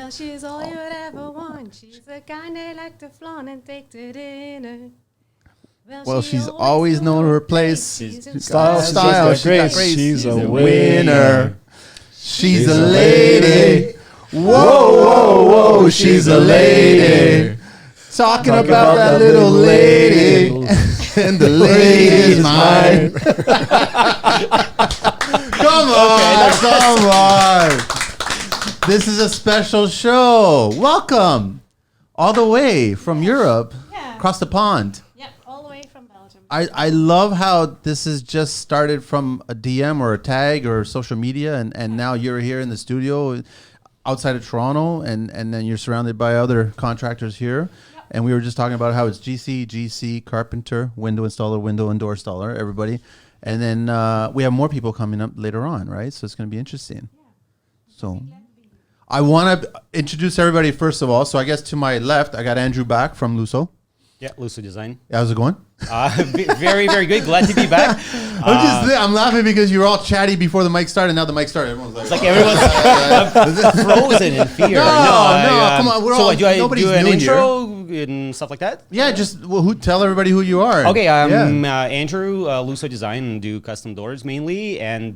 Well, she's all you'd ever want. She's the kind they like to flaunt and take to dinner. Well, she's always known her place. Style, grace. She's a winner. She's a lady. Whoa, whoa, whoa. She's a lady. Talking about that little lady. And the lady is mine. Come on. This is a special show. Welcome. All the way from Europe. Yeah. Across the pond. I love how this has just started from a DM or a tag or social media, and now you're here in the studio outside of Toronto, and then you're surrounded by other contractors here. Yep. And we were just talking about how it's GC, carpenter, window installer, window and door installer, everybody. And then we have more people coming up later on, right? So it's going to be interesting. Yeah. So I want to introduce everybody first of all. So I guess to my left, I got Andrew back from Luso. Yeah, Luso Design. How's it going? Very, very good. Glad to be back. I'm laughing because you were all chatty before the mic started. Now the mic started. Everyone's like, it's like everyone's frozen in fear. No, come on. We're all, do I nobody's do an new intro and stuff like that? Yeah, just tell everybody who you are. Okay, I'm Andrew, Luso Design, and do custom doors mainly. And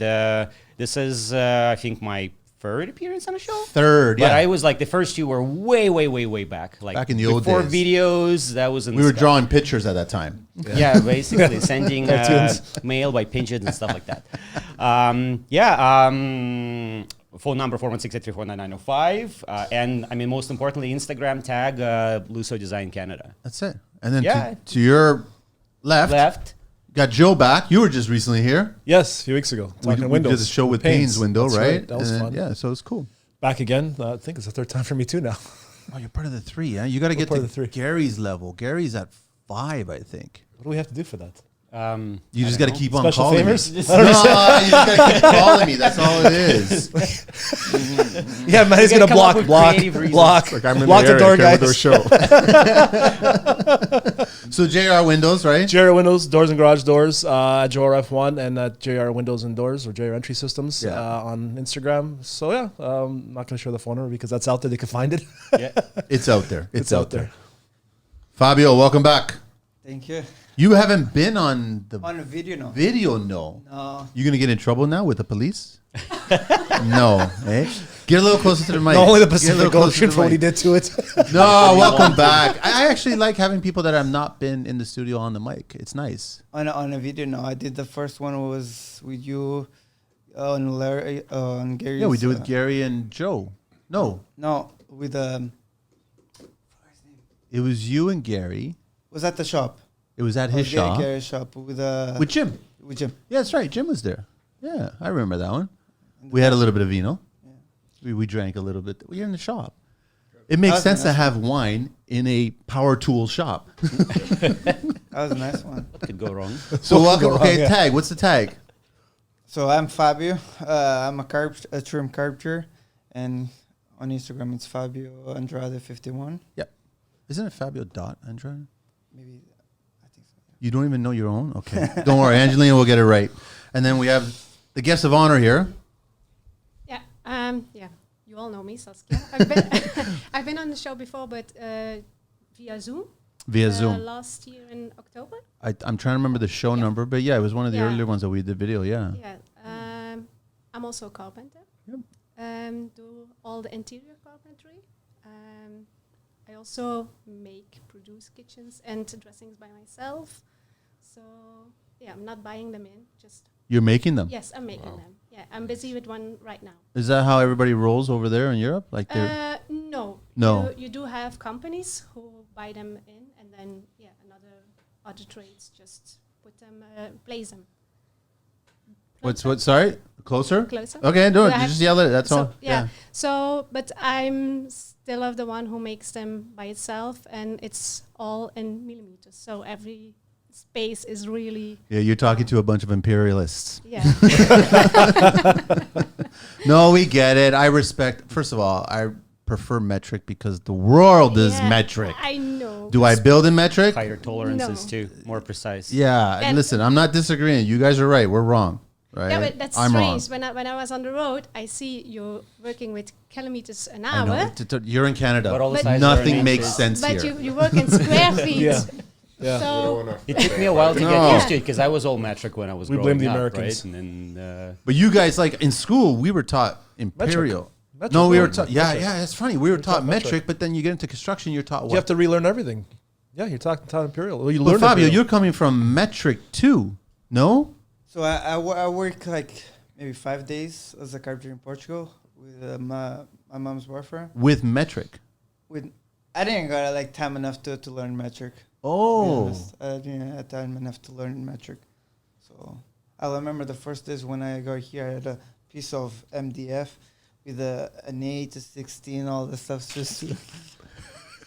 this is, I think, my third appearance on the show. Third, yeah. But I was like, the first two were way back. Like back in the old days. Before videos, that was in we were drawing pictures at that time. Yeah, basically sending mail by pigeons and stuff like that. Phone number 416-834-9905. And I mean, most importantly, Instagram tag Luso Design Canada. That's it. And then to your left. Got Joe back. You were just recently here. Yes, a few weeks ago. We did a show with Payne's Window, right? That was fun. Yeah, so it's cool. Back again. I think it's the third time for me too now. Oh, you're part of the three, huh? You got to get to Gary's level. Gary's at 5, I think. What do we have to do for that? You just got to keep on Special calling favors? me. No, you just got to keep calling me. That's all it is. Yeah, man, he's going to block. Like I'm in block the door, area, guys. show. So JR Windows, right? JR Windows, doors and garage doors at Joe F1 and at JR Windows and Doors or JR Entry Systems on Instagram. So yeah, I'm not going to share the phone number because that's out there. They can find it. Yeah, it's out there. It's out there. Fabio, welcome back. Thank you. You haven't been on the video, no. No. You gonna get in trouble now with the police? No. Eh? Get a little closer to the mic. Only the Pacific Ocean for what he did to it. No, welcome back. I actually like having people that have not been in the studio on the mic. It's nice. On a video, no. I did the first one was with you on Larry, on Gary. Yeah, we did with Gary and Joe. No, with it was you and Gary. Was at the shop. It was at his shop. Gary's shop with Jim. With Jim. Yeah, that's right. Jim was there. Yeah, I remember that one. We had a little bit of vino. Yeah. We drank a little bit. We were in the shop. It makes sense to have wine in a power tool shop. That was a nice one. What could go wrong? So welcome. Okay, tag. What's the tag? So I'm Fabio. I'm a trim carpenter, and on Instagram it's Fabio Andrade 51. Yep. Isn't it Fabio Andrade? Maybe. You don't even know your own? Okay. Don't worry. Angelina will get it right. And then we have the guest of honor here. Yeah. You all know me, Saskia. I've been on the show before, but via Zoom. Last year in October. I'm trying to remember the show number, but yeah, it was one of the earlier ones that we did video, Yeah. I'm also a carpenter. Yep. Do all the interior carpentry. I also produce kitchens and dressings by myself. So, I'm not buying them in. You're making them? Yes, I'm making them. Yeah, I'm busy with one right now. Is that how everybody rolls over there in Europe? Like No. You do have companies who buy them in, and then other trades just put them, place them. Sorry? Closer? Closer. Okay, do it. You just yell it. That's all. Yeah. So, but I'm still of the one who makes them by itself, and it's all in millimeters. So every space is really... Yeah, you're talking to a bunch of imperialists. Yeah. No, we get it. I respect... First of all, I prefer metric because the world is metric. I know. Do I build in metric? Higher tolerances too, more precise. Yeah, and listen, I'm not disagreeing. You guys are right. We're wrong. right? Yeah, but that's I'm wrong. strange. When I was on the road, I see you working with kilometers an I know. hour. You're in Canada. But all the But sizes are in Nothing makes inches. sense But here. you work in square feet. Yeah. Yeah. So It took me a while to No. get used to it because I was all metric when I was We growing blame the up, Americans. right? And then But you guys, like in school, we were taught imperial. Metric. No, we were Metric. taught. Yeah, Metric. yeah, it's funny. We were taught taught metric, metric. but then you get into construction, you're taught what? You have to relearn everything. Yeah, you're talking imperial. Well, you But learn Fabio, imperial. you're coming from metric too, no? So I work like maybe 5 days as a carpenter in Portugal with my mom's boyfriend. With metric. I didn't got like time enough to learn metric. To be Oh, honest. I didn't have time enough to learn metric. So I remember the first days when I got here, I had a piece of MDF with an 8 to 16, all the stuff just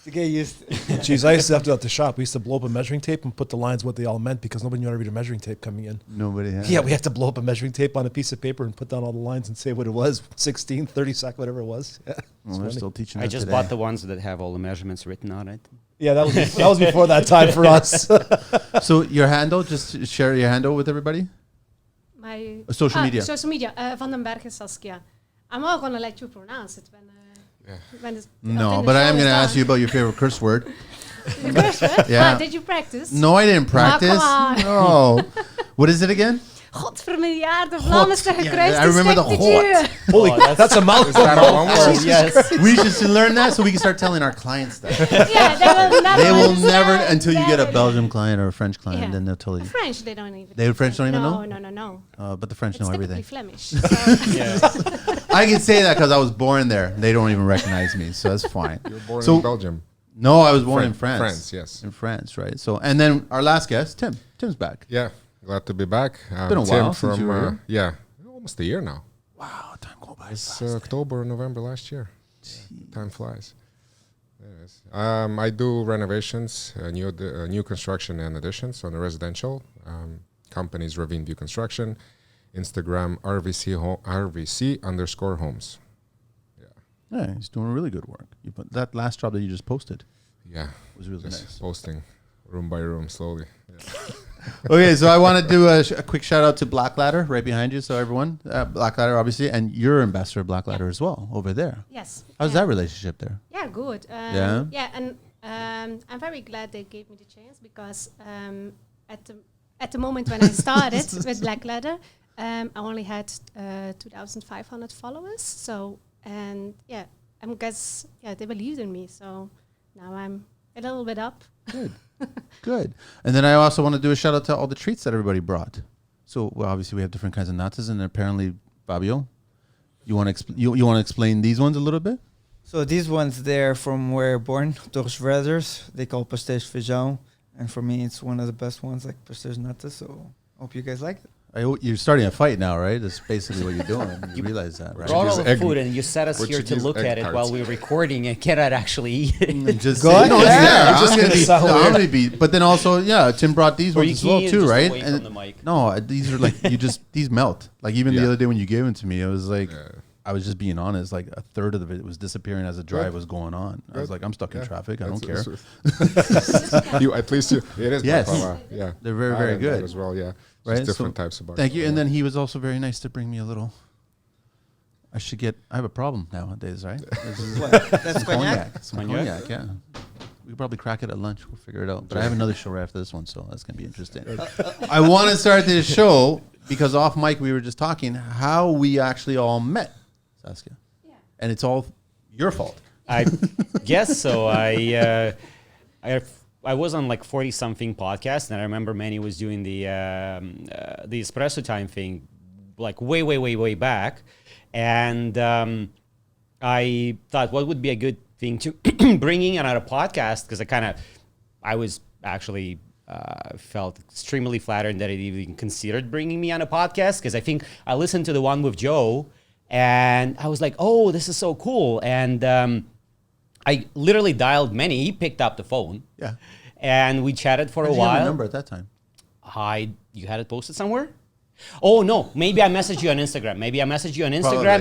to get used to. Jeez, I used to have to do at the shop. We used to blow up a measuring tape and put the lines what they all meant because nobody knew how to read a measuring tape coming in. nobody has. Yeah, we had to blow up a measuring tape on a piece of paper and put down all the lines and say what it was, 16, 30 sec, whatever it was. Yeah, Well, they're still teaching I us just today. bought the ones that have all the measurements written on it. yeah, that was before that time for us. So your handle, just share your handle with everybody. my Social media. Social media. Van den Bergen Saskia. I'm all gonna let you pronounce it when it's No, but I am going to ask you about your favorite curse word. The curse word? Yeah. Did you practice? No, I didn't practice. on. No. What is it again? Godvermiljarde Vlaamse Yeah, gekruiste I remember the structuur. Holy, that's a mouthful. Yes. We should learn that so we can start telling our clients that. Yeah, They will understand. never, until you get a Never. Belgian client or a French client, Yeah. then they'll tell you. The French, they don't even. The French don't even know? No. But the French It's know typically everything. Flemish. So Yeah. I can say that because I was born there. They don't even recognize me, so that's fine. You were born So- in Belgium. No, I was born in France. France, yes. In France, right? So, and then our last guest, Tim. Tim's back. Yeah, glad to be back. Been a Tim while since you were here. yeah, almost a year now. Wow, time go by It's fast. October, November last year. Time flies. Yes. I do renovations, new construction and additions on the residential. Companies Ravine View Construction, Instagram RVC_homes. Yeah, he's doing really good work. You put that last job that you just posted Yeah, was really just nice. posting room by room slowly. Yeah. Okay, so I want to do a quick shout out to Blaklader right behind you. So everyone, Blaklader obviously, and you're ambassador of Blaklader as well over there. yes. How's yeah. that relationship there? Yeah, good. Yeah? Yeah, and I'm very glad they gave me the chance because at the moment when I started with Blaklader, I only had 2,500 followers. So, and yeah, I guess, yeah, they believed in me. So now I'm a little bit up. Good, good. And then I also want to do a shout out to all the treats that everybody brought. So well, obviously we have different kinds of natas, and apparently Fabio, you want to you want to explain these ones a little bit? So these ones, they're from where born, Torres Brothers. They call pastéis feijão. And for me, it's one of the best ones, like pastéis nata. So hope you guys like it. You're starting a fight now, right? That's basically what you're doing. You realize that, right? Brought all use the egg- food and you set us we here should to use look egg at it tarts. while we're recording and cannot actually eat it. Just Go ahead. no, it's Yeah, there. it's just I'm gonna gonna be. sound I'm weird. gonna be. But then also, yeah, Tim brought these Or ones you as well can too, just right? away from the mic. No, these are like these melt. Like even the Yeah. other day when you gave them to me, it was like Yeah. I was just being honest. Like a third of it was disappearing as the drive Good. was going on. I was Good. like, I'm stuck in Yeah. traffic. I don't care. You at least you. It is. Yes. baklava, yeah. They're very, I very like that good. as well. Yeah. Right, Just different so types of. Thank you. baklava. And then he was also very nice to bring me a little. I have a problem nowadays, right? This is What? That's cognac? Some Cognac? cognac, yeah. We could probably crack it at lunch. We'll figure it out. But I have another show right after this one, so that's gonna be interesting. I want to start this show because off mic we were just talking how we actually all met, Saskia. Yeah. And it's all your fault. I guess so. I was on like 40 something podcasts, and I remember Manny was doing the Expresso Time thing, like way back, and I thought what would be a good thing to bringing another podcast because I was actually felt extremely flattered that it even considered bringing me on a podcast because I think I listened to the one with Joe, and I was like, oh, this is so cool, and I literally dialed Manny. He picked up the phone. Yeah. And we chatted for How a did you have while. a number at that time? You had it posted somewhere? Oh no, maybe I messaged you on Instagram.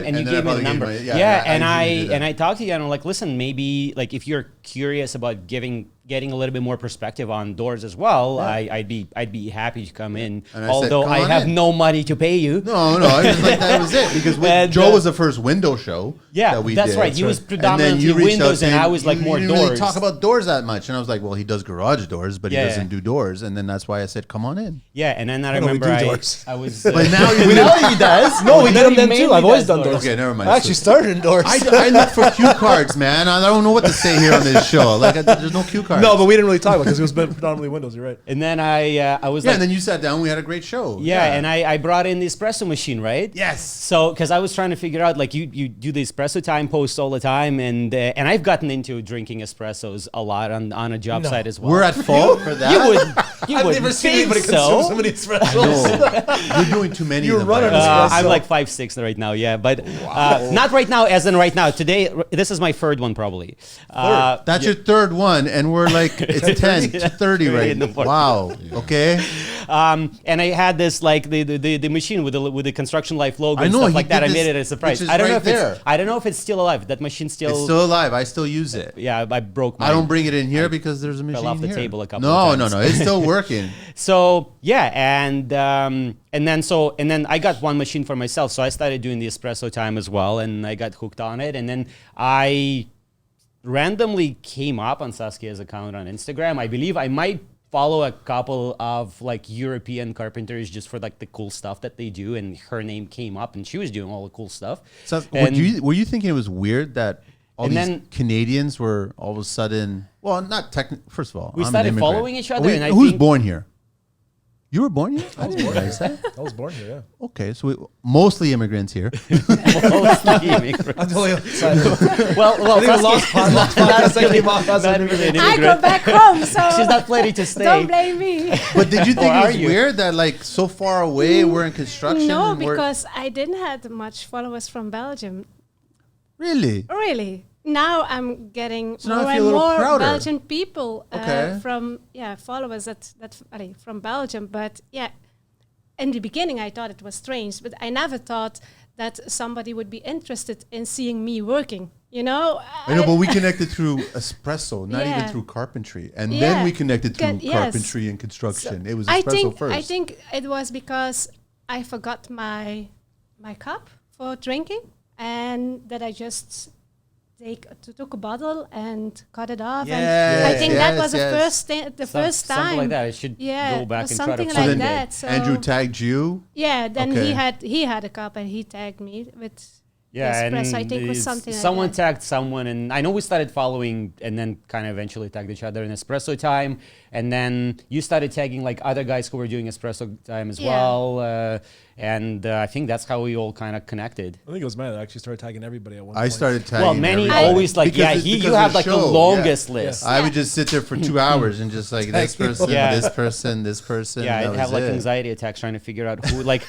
And you then I gave me the probably number. gave my- yeah, I and usually do that. I talked to you and I'm like, listen, maybe like if you're curious about giving getting a little bit more perspective on doors as well, I'd be happy to come in. And I said, Although "Come I on have in." no money to pay you. No, I just like that was it because And, Joe was the first window show. Yeah, that we that's did. right. He was And then predominantly you reached out windows, and saying I was like you more didn't really doors. talk about doors that much, and I was like, well, he does garage doors, but he Yeah. doesn't do doors, and then that's why I said, come on in. Yeah, and then I No, we remember do doors. I was. But now you he does. No, we did them then mainly too. I've always does done doors. Okay, never mind. I actually started indoors. I look for cue cards, man. I don't know what to say here on this show. Like, there's no cue cards. No, but we didn't really talk about it because it was predominantly windows. You're right. And then I was yeah, like, and then you sat down. We had a great show. yeah, and I brought in the espresso machine, right? Yes. So, because I was trying to figure out, like, you do the espresso time posts all the time, and I've gotten into drinking espressos a lot on a job site as well. We're at fault for that. You I've would never seen think anybody so. consume so many espressos. No, you're doing too many. You of them run right an now. espresso. I'm like 5'6" right now, yeah, but not right now. As in right now, today. This is my third one probably. That's your third one, and we're like it's 10 to 30 in right the now. morning. Wow. Okay. And I had this like the machine with the Construction Life logo I and know, stuff he like that. I did made this, it as a surprise. which is I don't know right if there. I don't know if it's still alive. That machine still. It's still alive. I still use it. Yeah, I broke. Mine. I don't bring it in here because there's a machine off the here. table a couple of times. No. It's still working. So yeah, and then I got one machine for myself. So I started doing the espresso time as well, and I got hooked on it. And then I randomly came up on Saskia's account on Instagram. I believe I might follow a couple of like European carpenters just for like the cool stuff that they do, and her name came up, and she was doing all the cool stuff. So And- were you thinking it was weird that all And these then- Canadians were all of a sudden? Well, not technically. First of all, We I'm an started immigrant. following each other, and I who's think- born here? You were born here? I didn't realize that. I was born here, yeah. Okay, so mostly immigrants here. Mostly immigrants. I'm the only outside. well, I think we lost podcast that came off as not an really an I go immigrant. back home, so She's not planning to stay. don't blame me. But did you think Or it are was you? weird that like so far away we're in construction? No, and we're- because I didn't have much followers from Belgium. really. Really. Now I'm getting So now I more feel and a little more prouder. Belgian people Okay. from followers from Belgium. But yeah, in the beginning I thought it was strange, but I never thought that somebody would be interested in seeing me working. You know? I know, but we connected through espresso, not even Yeah. through carpentry, and Yeah. then we connected through Yes. carpentry and construction. It was espresso first. I think it was because I forgot my cup for drinking, and that I just took a bottle and cut it off. And I think that was the first time. Something like that. I should Yeah, go back or and try to something So like then that. So Andrew tagged you. yeah, then Okay. he had a cup and he tagged me with Yeah, and espresso. I think it was something like someone that. tagged someone, and I know we started following, and then kind of eventually tagged each other in espresso time, and then you started tagging like other guys who were doing espresso time as Yeah. well, and I think that's how we all kind of connected. I think it was Manny that actually started tagging everybody at one I point. started tagging. Well, Manny everybody. always like, Because yeah, it's you because have of like the show, longest yeah. list. I would just sit there for 2 hours and just like this person, Yeah. this person, this person. Yeah, that I'd have was like it. anxiety attacks trying to figure out who, like,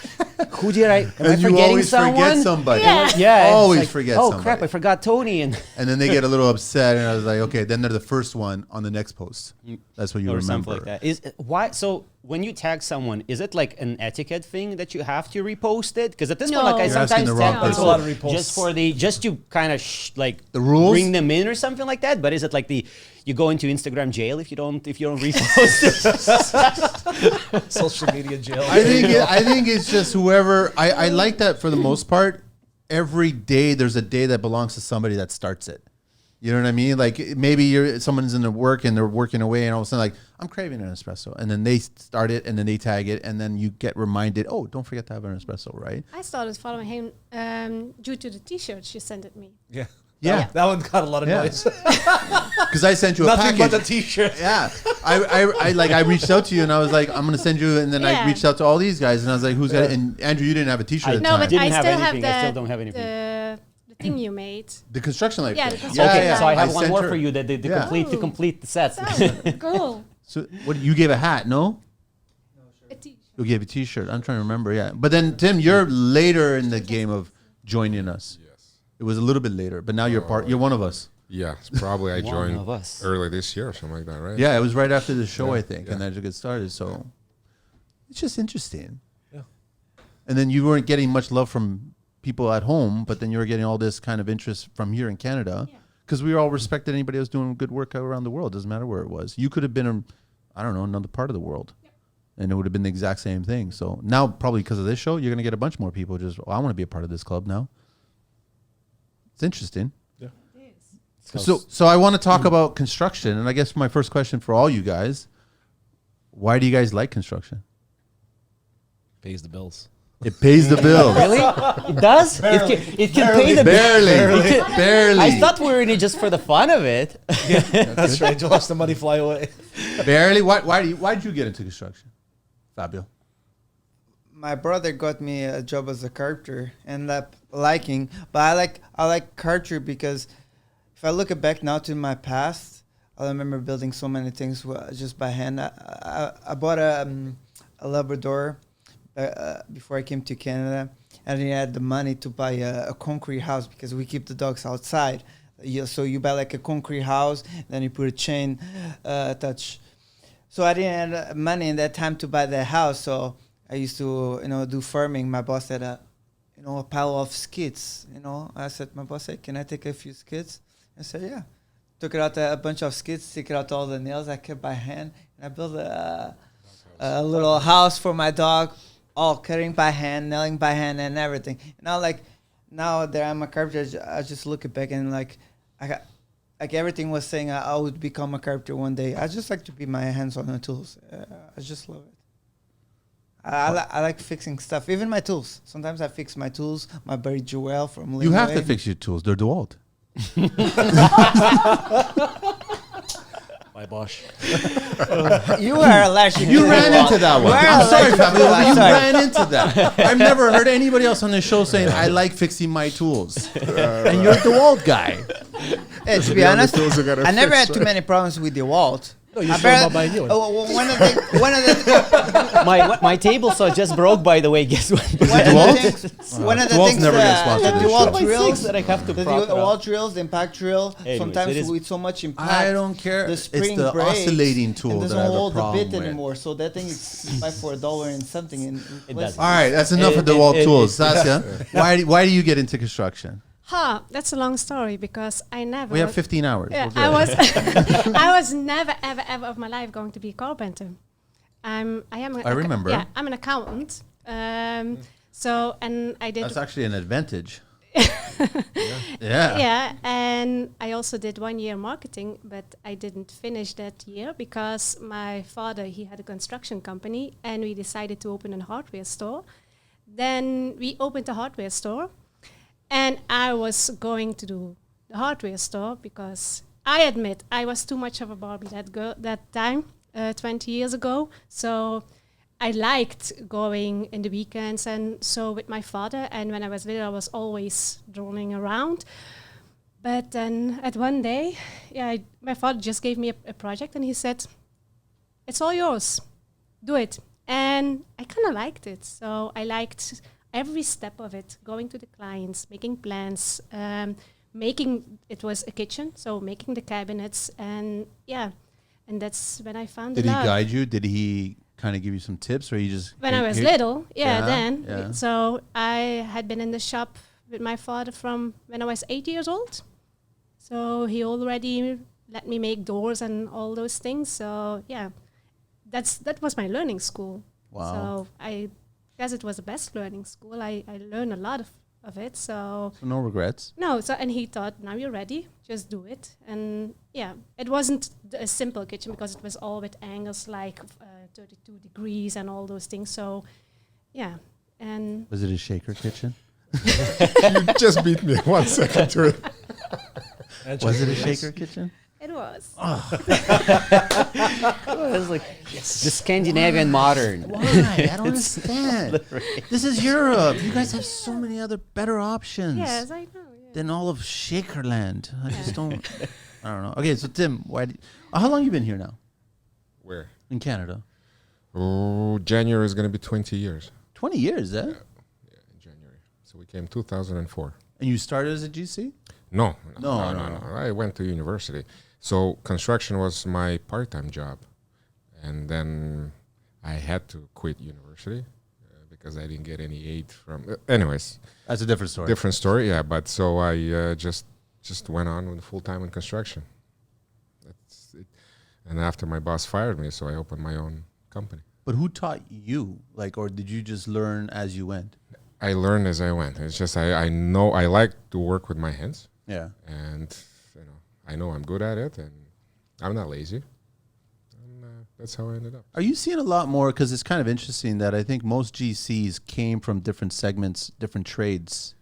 who did I? Am I And you forgetting always someone? forget somebody. Yeah. Yeah, it's Always like, forget Oh somebody. crap! I forgot Tony, and And then they get a little upset, and I was like, okay. Then they're the first one on the next post. That's what you or remember. something like that. Is why? So when you tag someone, is it like an etiquette thing that you have to repost it? Because at this point, No. like I You're asking sometimes the wrong tag person. people There's a lot of reposts. just to kind of like The rules? bring them in or something like that. But is it like you go into Instagram jail if you don't repost it? Social media jail. I think it's just whoever. I like that for the most part. Every day there's a day that belongs to somebody that starts it. You know what I mean? Like maybe someone's in their work and they're working away, and all of a sudden like I'm craving an espresso, and then they start it, and then they tag it, and then you get reminded. Oh, don't forget to have an espresso, right? I started following him due to the T-shirts you sent me. Yeah. Yeah. That one got a lot of Yeah. noise. Because I sent you a Nothing package. but the t-shirt. Yeah, I reached out to you and I was like, I'm gonna send you, and then I Yeah. reached out to all these guys and I was like, who's got it? And Andrew, you didn't have a T-shirt at the No, time. but Didn't I have still have anything. I still don't have anything. the thing you made. The construction life. Yeah, thing. the construction Okay, life. so I have one sent more her- for you. The Yeah. complete the set. So cool. So what? You gave a hat? No, A T-shirt. you gave a T-shirt. I'm trying to remember. Yeah, but then Tim, you're later in the game of joining us. Yes. It was a little bit later, but now you're part. You're one of us. Yeah, it's probably I One joined of us. early this year or something like that, right? Yeah, it was right after the show, Yeah, I think, yeah. and then to get started. So it's just interesting. Yeah. And then you weren't getting much love from people at home, but then you were getting all this kind of interest from here in Canada. Yeah. because we all respected anybody else doing good work around the world. Doesn't matter where it was. You could have been, I don't know, another part of the world. And it would have been the exact same thing. So now, probably because of this show, you're going to get a bunch more people just, I want to be a part of this club now. It's interesting. Yeah. It is. So I want to talk about construction. And I guess my first question for all you guys, why do you guys like construction? Pays the bills. It pays the bills. Really? It does? It can pay the Barely. Barely. I thought we were in it just for the fun of it. That's right. You watch the money fly away. Barely. Why did you get into construction, Fabio? My brother got me a job as a carpenter, ended up liking. But I like carpentry because if I look back now to my past, I remember building so many things just by hand. I bought a Labrador before I came to Canada, and I had the money to buy a concrete house because we keep the dogs outside. So you buy like a concrete house, then you put a chain attach. So I didn't have money in that time to buy the house, so I used to, do farming. My boss had a pile of skids. I said, my boss said, can I take a few skids? I said, yeah. Took it out a bunch of skids, took it out all the nails I kept by hand, and I built a little house for my dog, all cutting by hand, nailing by hand, and everything. Now that I'm a carpenter, I just look back and everything was saying I would become a carpenter one day. I just like to be my hands on the tools. I just love it. I like fixing stuff, even my tools. Sometimes I fix my tools. My buddy Joel from Linway. You have to fix your tools. They're DeWalt. My Bosch. You are allergic. You to ran DeWalt. into that one. I'm sorry, Fabio. You ran into that. I've never heard anybody else on this show saying, I like fixing my tools. And you're the DeWalt guy. Hey, to be honest, I never had too many problems with DeWalt. No, you sure about buying new one? One of the My table saw just broke, by the way. Guess what? one of the DeWalt's things never gonna sponsor the this DeWalt show. drills that I have to the prop it up. DeWalt drills, the impact drill. Anyways, Sometimes it is- with so much impact, I don't care. the It's spring the breaks oscillating tool and that doesn't I have a hold the problem bit with. anymore. So that thing is buy for $1 and something. And does. All right, that's enough of DeWalt tools. Saskia, why do you get into construction? That's a long story because I never. We have 15 hours. Yeah, We'll I do it. was I was never ever of my life going to be a carpenter. I remember. Yeah, I'm an accountant. So and I did. That's actually an advantage. Yeah. Yeah, and I also did 1 year marketing, but I didn't finish that year because my father, he had a construction company, and we decided to open a hardware store. Then we opened a hardware store, and I was going to do the hardware store because I admit I was too much of a Barbie that time, 20 years ago. So I liked going in the weekends and so with my father. And when I was little, I was always droning around. But then at one day, my father just gave me a project and he said, it's all yours. Do it. And I kind of liked it. So I liked every step of it, going to the clients, making plans, it was a kitchen, so making the cabinets, and and that's when I found Did it he out. guide you? Did he kind of give you some tips, or you just? When I was here- little, Yeah, then. yeah. So I had been in the shop with my father from when I was 8 years old. So he already let me make doors and all those things. So that was my learning school. Wow. So I guess it was the best learning school. I learned a lot of it. So So no regrets. no, and he thought, now you're ready, just do it. And it wasn't a simple kitchen because it was all with angles like 32 degrees and all those things. So and Was it a shaker kitchen? You just beat me 1 second to it. Was it a shaker kitchen? it was. It was like the Scandinavian modern. Why? I don't understand. This is Europe. You guys have so many other better options Yes, I know. Yeah. than all of Shakerland. I just don't. I don't know. Okay, so Tim, how long you been here now Where? in Canada? Oh, January is going to be 20 years. 20 years, eh? Yeah, in January. So we came 2004. And you started as a GC? No. No. I went to university. So construction was my part-time job. And then I had to quit university because I didn't get any aid from... anyways. That's a different story. Different story, yeah. But so I just just went on with full time in construction. That's it. And after my boss fired me, so I opened my own company. But who taught you? Like, or did you just learn as you went? I learned as I went. It's just I know I like to work with my hands, Yeah. and I know I'm good at it, and I'm not lazy. And that's how I ended up. Are you seeing a lot more? Because it's kind of interesting that I think most GCs came from different segments, different trades,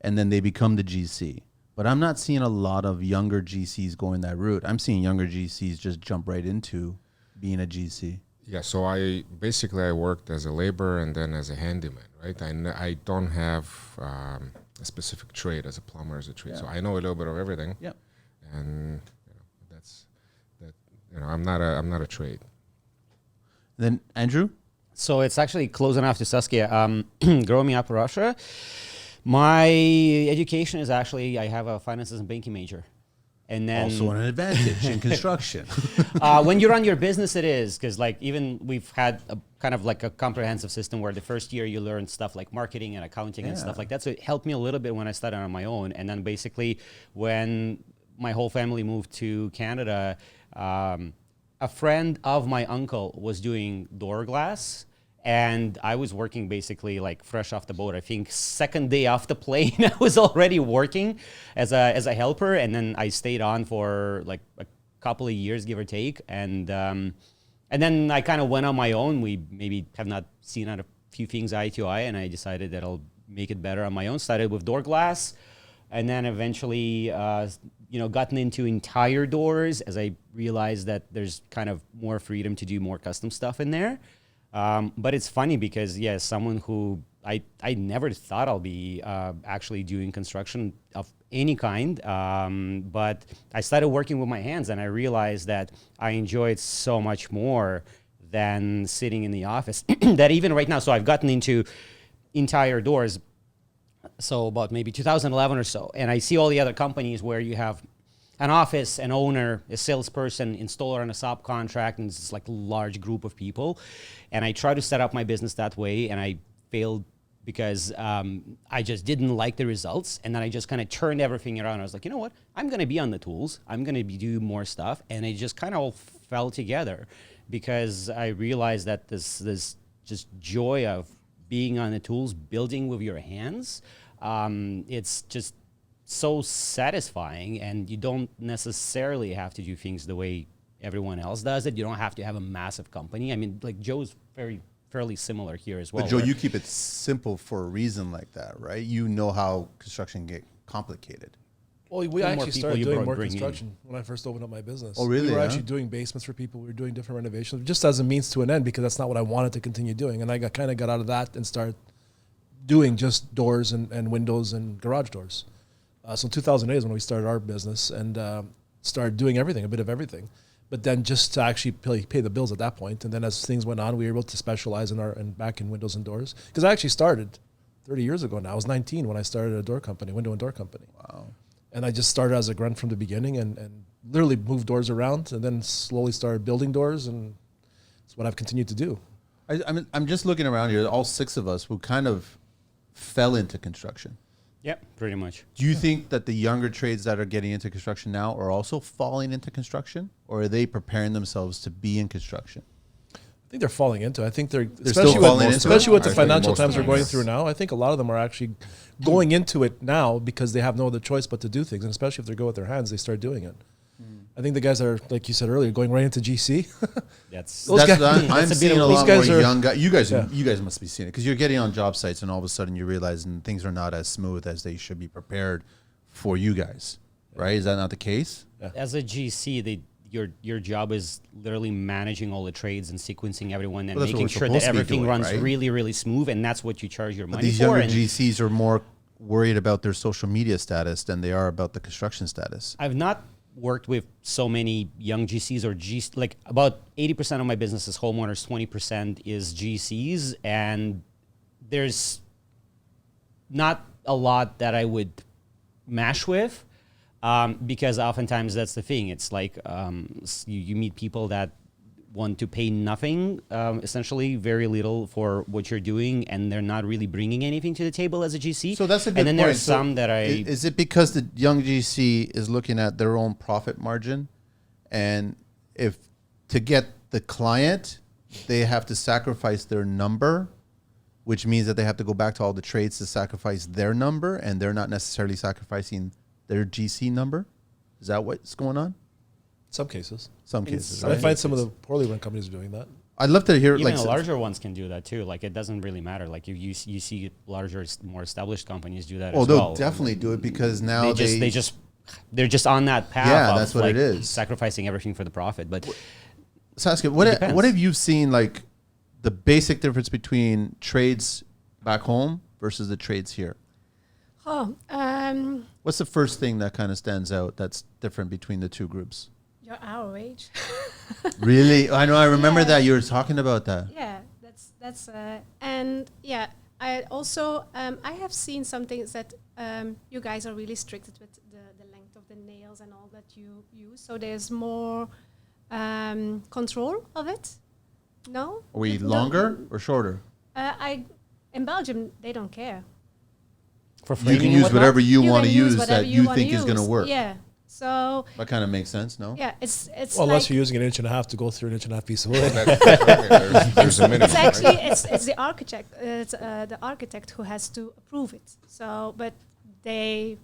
and then they become the GC. But I'm not seeing a lot of younger GCs going that route. I'm seeing younger GCs just jump right into being a GC. Yeah, so I worked as a laborer and then as a handyman, right? I don't have a specific trade as a plumber, as a trade. Yeah. So I know a little bit of everything. Yep. And that's that. I'm not a trade. Then Andrew? So it's actually close enough to Saskia. Growing up in Russia, my education is actually, I have a finances and banking major. And then Also an advantage in construction. when you run your business, it is, because like even we've had a kind of like a comprehensive system where the first year you learn stuff like marketing and accounting and stuff like that. So it helped me a little bit when I started on my own. And then basically when my whole family moved to Canada, a friend of my uncle was doing door glass. And I was working basically like fresh off the boat. I think second day off the plane, I was already working as a helper, and then I stayed on for like a couple of years, give or take. And then I kind of went on my own. We maybe have not seen a few things eye to eye, and I decided that I'll make it better on my own. Started with door glass, and then eventually, gotten into entire doors as I realized that there's kind of more freedom to do more custom stuff in there. But it's funny because, someone who I never thought I'll be actually doing construction of any kind. But I started working with my hands, and I realized that I enjoy it so much more than sitting in the office. That even right now, so I've gotten into entire doors, so about maybe 2011 or so. And I see all the other companies where you have an office, an owner, a salesperson, installer, and a subcontract, and it's like a large group of people. And I try to set up my business that way, and I failed because I just didn't like the results. And then I just kind of turned everything around. I was like, you know what? I'm going to be on the tools. I'm going to do more stuff. And it just kind of all fell together because I realized that this just joy of being on the tools, building with your hands, it's just so satisfying, and you don't necessarily have to do things the way everyone else does it. You don't have to have a massive company. I mean, like Joe's fairly similar here as well. But Joe, you keep it simple for a reason like that, right? You know how construction get complicated. Well, we The more actually people started you doing more bring in. construction when I first opened up my business. Oh, really, We were huh? actually doing basements for people. We were doing different renovations just as a means to an end because that's not what I wanted to continue doing. And I got out of that and started doing just doors and windows and garage doors. So 2008 is when we started our business and started doing everything, a bit of everything. But then just to actually pay the bills at that point. And then as things went on, we were able to specialize back in windows and doors. Because I actually started 30 years ago now. I was 19 when I started a door company, window and door company. Wow. And I just started as a grunt from the beginning and literally moved doors around and then slowly started building doors. And it's what I've continued to do. I'm just looking around here. All six of us who kind of fell into construction. Yep, pretty much. Do you think that the younger trades that are getting into construction now are also falling into construction, or are they preparing themselves to be in construction? I think they're falling into it. I think they're still falling into it? especially with the I think financial most times of we're them, going yes. through now. I think a lot of them are actually going into it now because they have no other choice but to do things. And especially if they go with their hands, they start doing it. I think the guys are, like you said earlier, going right into GC. That's Those That's guys- I'm That's a bit seeing of a a- lot these more guys are- young guys. You guys, Yeah. you guys must be seeing it because you're getting on job sites and all of a sudden you realize and things are not as smooth as they should be prepared for you guys, right? Is that not the case? as a GC, your job is literally managing all the trades and sequencing everyone and Well, that's what making we're sure that supposed to be everything doing, runs right? really, really smooth, and that's what you charge your But money these for. younger And GCs are more worried about their social media status than they are about the construction status. I've not worked with so many young GCs or like about 80% of my business is homeowners, 20% is GCs, and there's not a lot that I would mash with because oftentimes that's the thing. It's like you meet people that want to pay nothing, essentially very little for what you're doing, and they're not really bringing anything to the table as a GC. So that's a good And then point. there's So some that Is it because the young GC is looking at their own profit margin, and if to get the client, they have to sacrifice their number, which means that they have to go back to all the trades to sacrifice their number, and they're not necessarily sacrificing their GC number? Is that what's going on? Some cases. Some cases, I right? find some of the poorly run companies are doing that. I'd love to hear even like the larger ones can do that too. Like it doesn't really matter. Like you see larger, more established companies do that well, as they'll well. definitely do it because now they're just on that path. Yeah, of that's what like it is. sacrificing everything for the profit. But Saskia, depends. what have you seen like the basic difference between trades back home versus the trades here? Oh, What's the first thing that kind of stands out that's different between the two groups? you're our age. Really? I know. I remember Yeah. that you were talking about that. Yeah, that's and yeah, I also I have seen some things that you guys are really strict with the length of the nails and all that you use. So there's more control of it. No, Are we No. longer or shorter? In Belgium they don't care. for You framing can and use whatnot, whatever you want to can use whatever that you wanna think is going to use. work. Yeah. So That kind of makes sense, no? yeah, it's Well, like unless you're using an inch and a half to go through an inch and a half piece of wood. There's a minimum. it's actually right? it's the architect the architect who has to approve it. So but they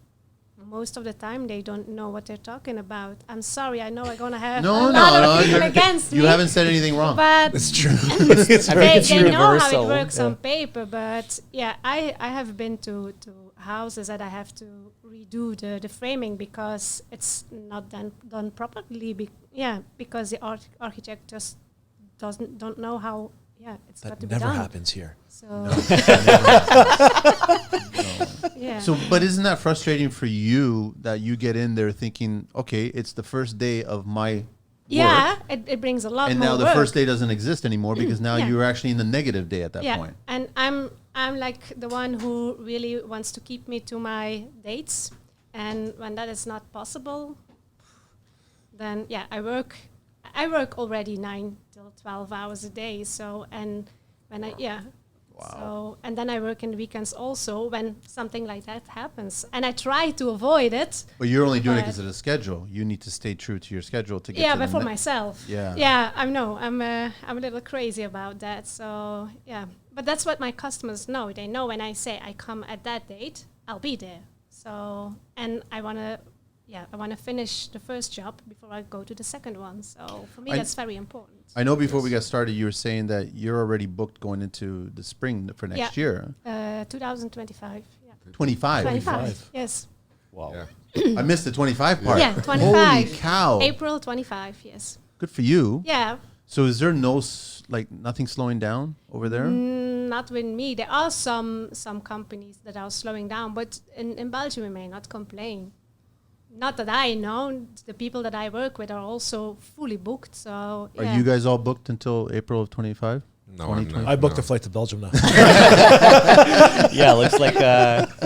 most of the time they don't know what they're talking about. I'm sorry, I know I'm gonna have No, a lot of people you're- against you me. haven't said anything wrong. But It's true. they know how universal. it works Yeah. on paper. But yeah, I have been to houses that I have to redo the framing because it's not done properly. Because the architect just don't know how. Yeah, it's got That to be never done. happens here. So yeah. So, but isn't that frustrating for you that you get in there thinking, okay, it's the first day of my yeah, work, it brings a lot and more now the work. first day doesn't exist anymore because now Yeah. you're actually in the negative day at that Yeah, point. and I'm like the one who really wants to keep me to my dates, and when that is not possible, then yeah, I work already 9 till 12 hours a day. So and when so and then I work in the weekends also when something like that happens, and I try to avoid it. But you're only doing it But- because of the schedule. You need to stay true to your schedule to get Yeah, to but the for myself. Yeah. Yeah, I'm a little crazy about that. So yeah, but that's what my customers know. They know when I say I come at that date, I'll be there. So and I wanna finish the first job before I go to the second one. So for me, I- that's very important. I know before we got started, you were saying that you're already booked going into the spring for next year. 2025. Yeah. 25. 25. Yes. wow. Yeah. I missed the 25 part. Yeah, 25. Holy cow. April 25. Yes. Good for you. Yeah. So is there nothing slowing down over there? Not with me. There are some companies that are slowing down, but in Belgium we may not complain. Not that I know. The people that I work with are also fully booked. So Are yeah. you guys all booked until April of 25? No, I'm not. I booked no. a flight to Belgium now. Yeah, looks like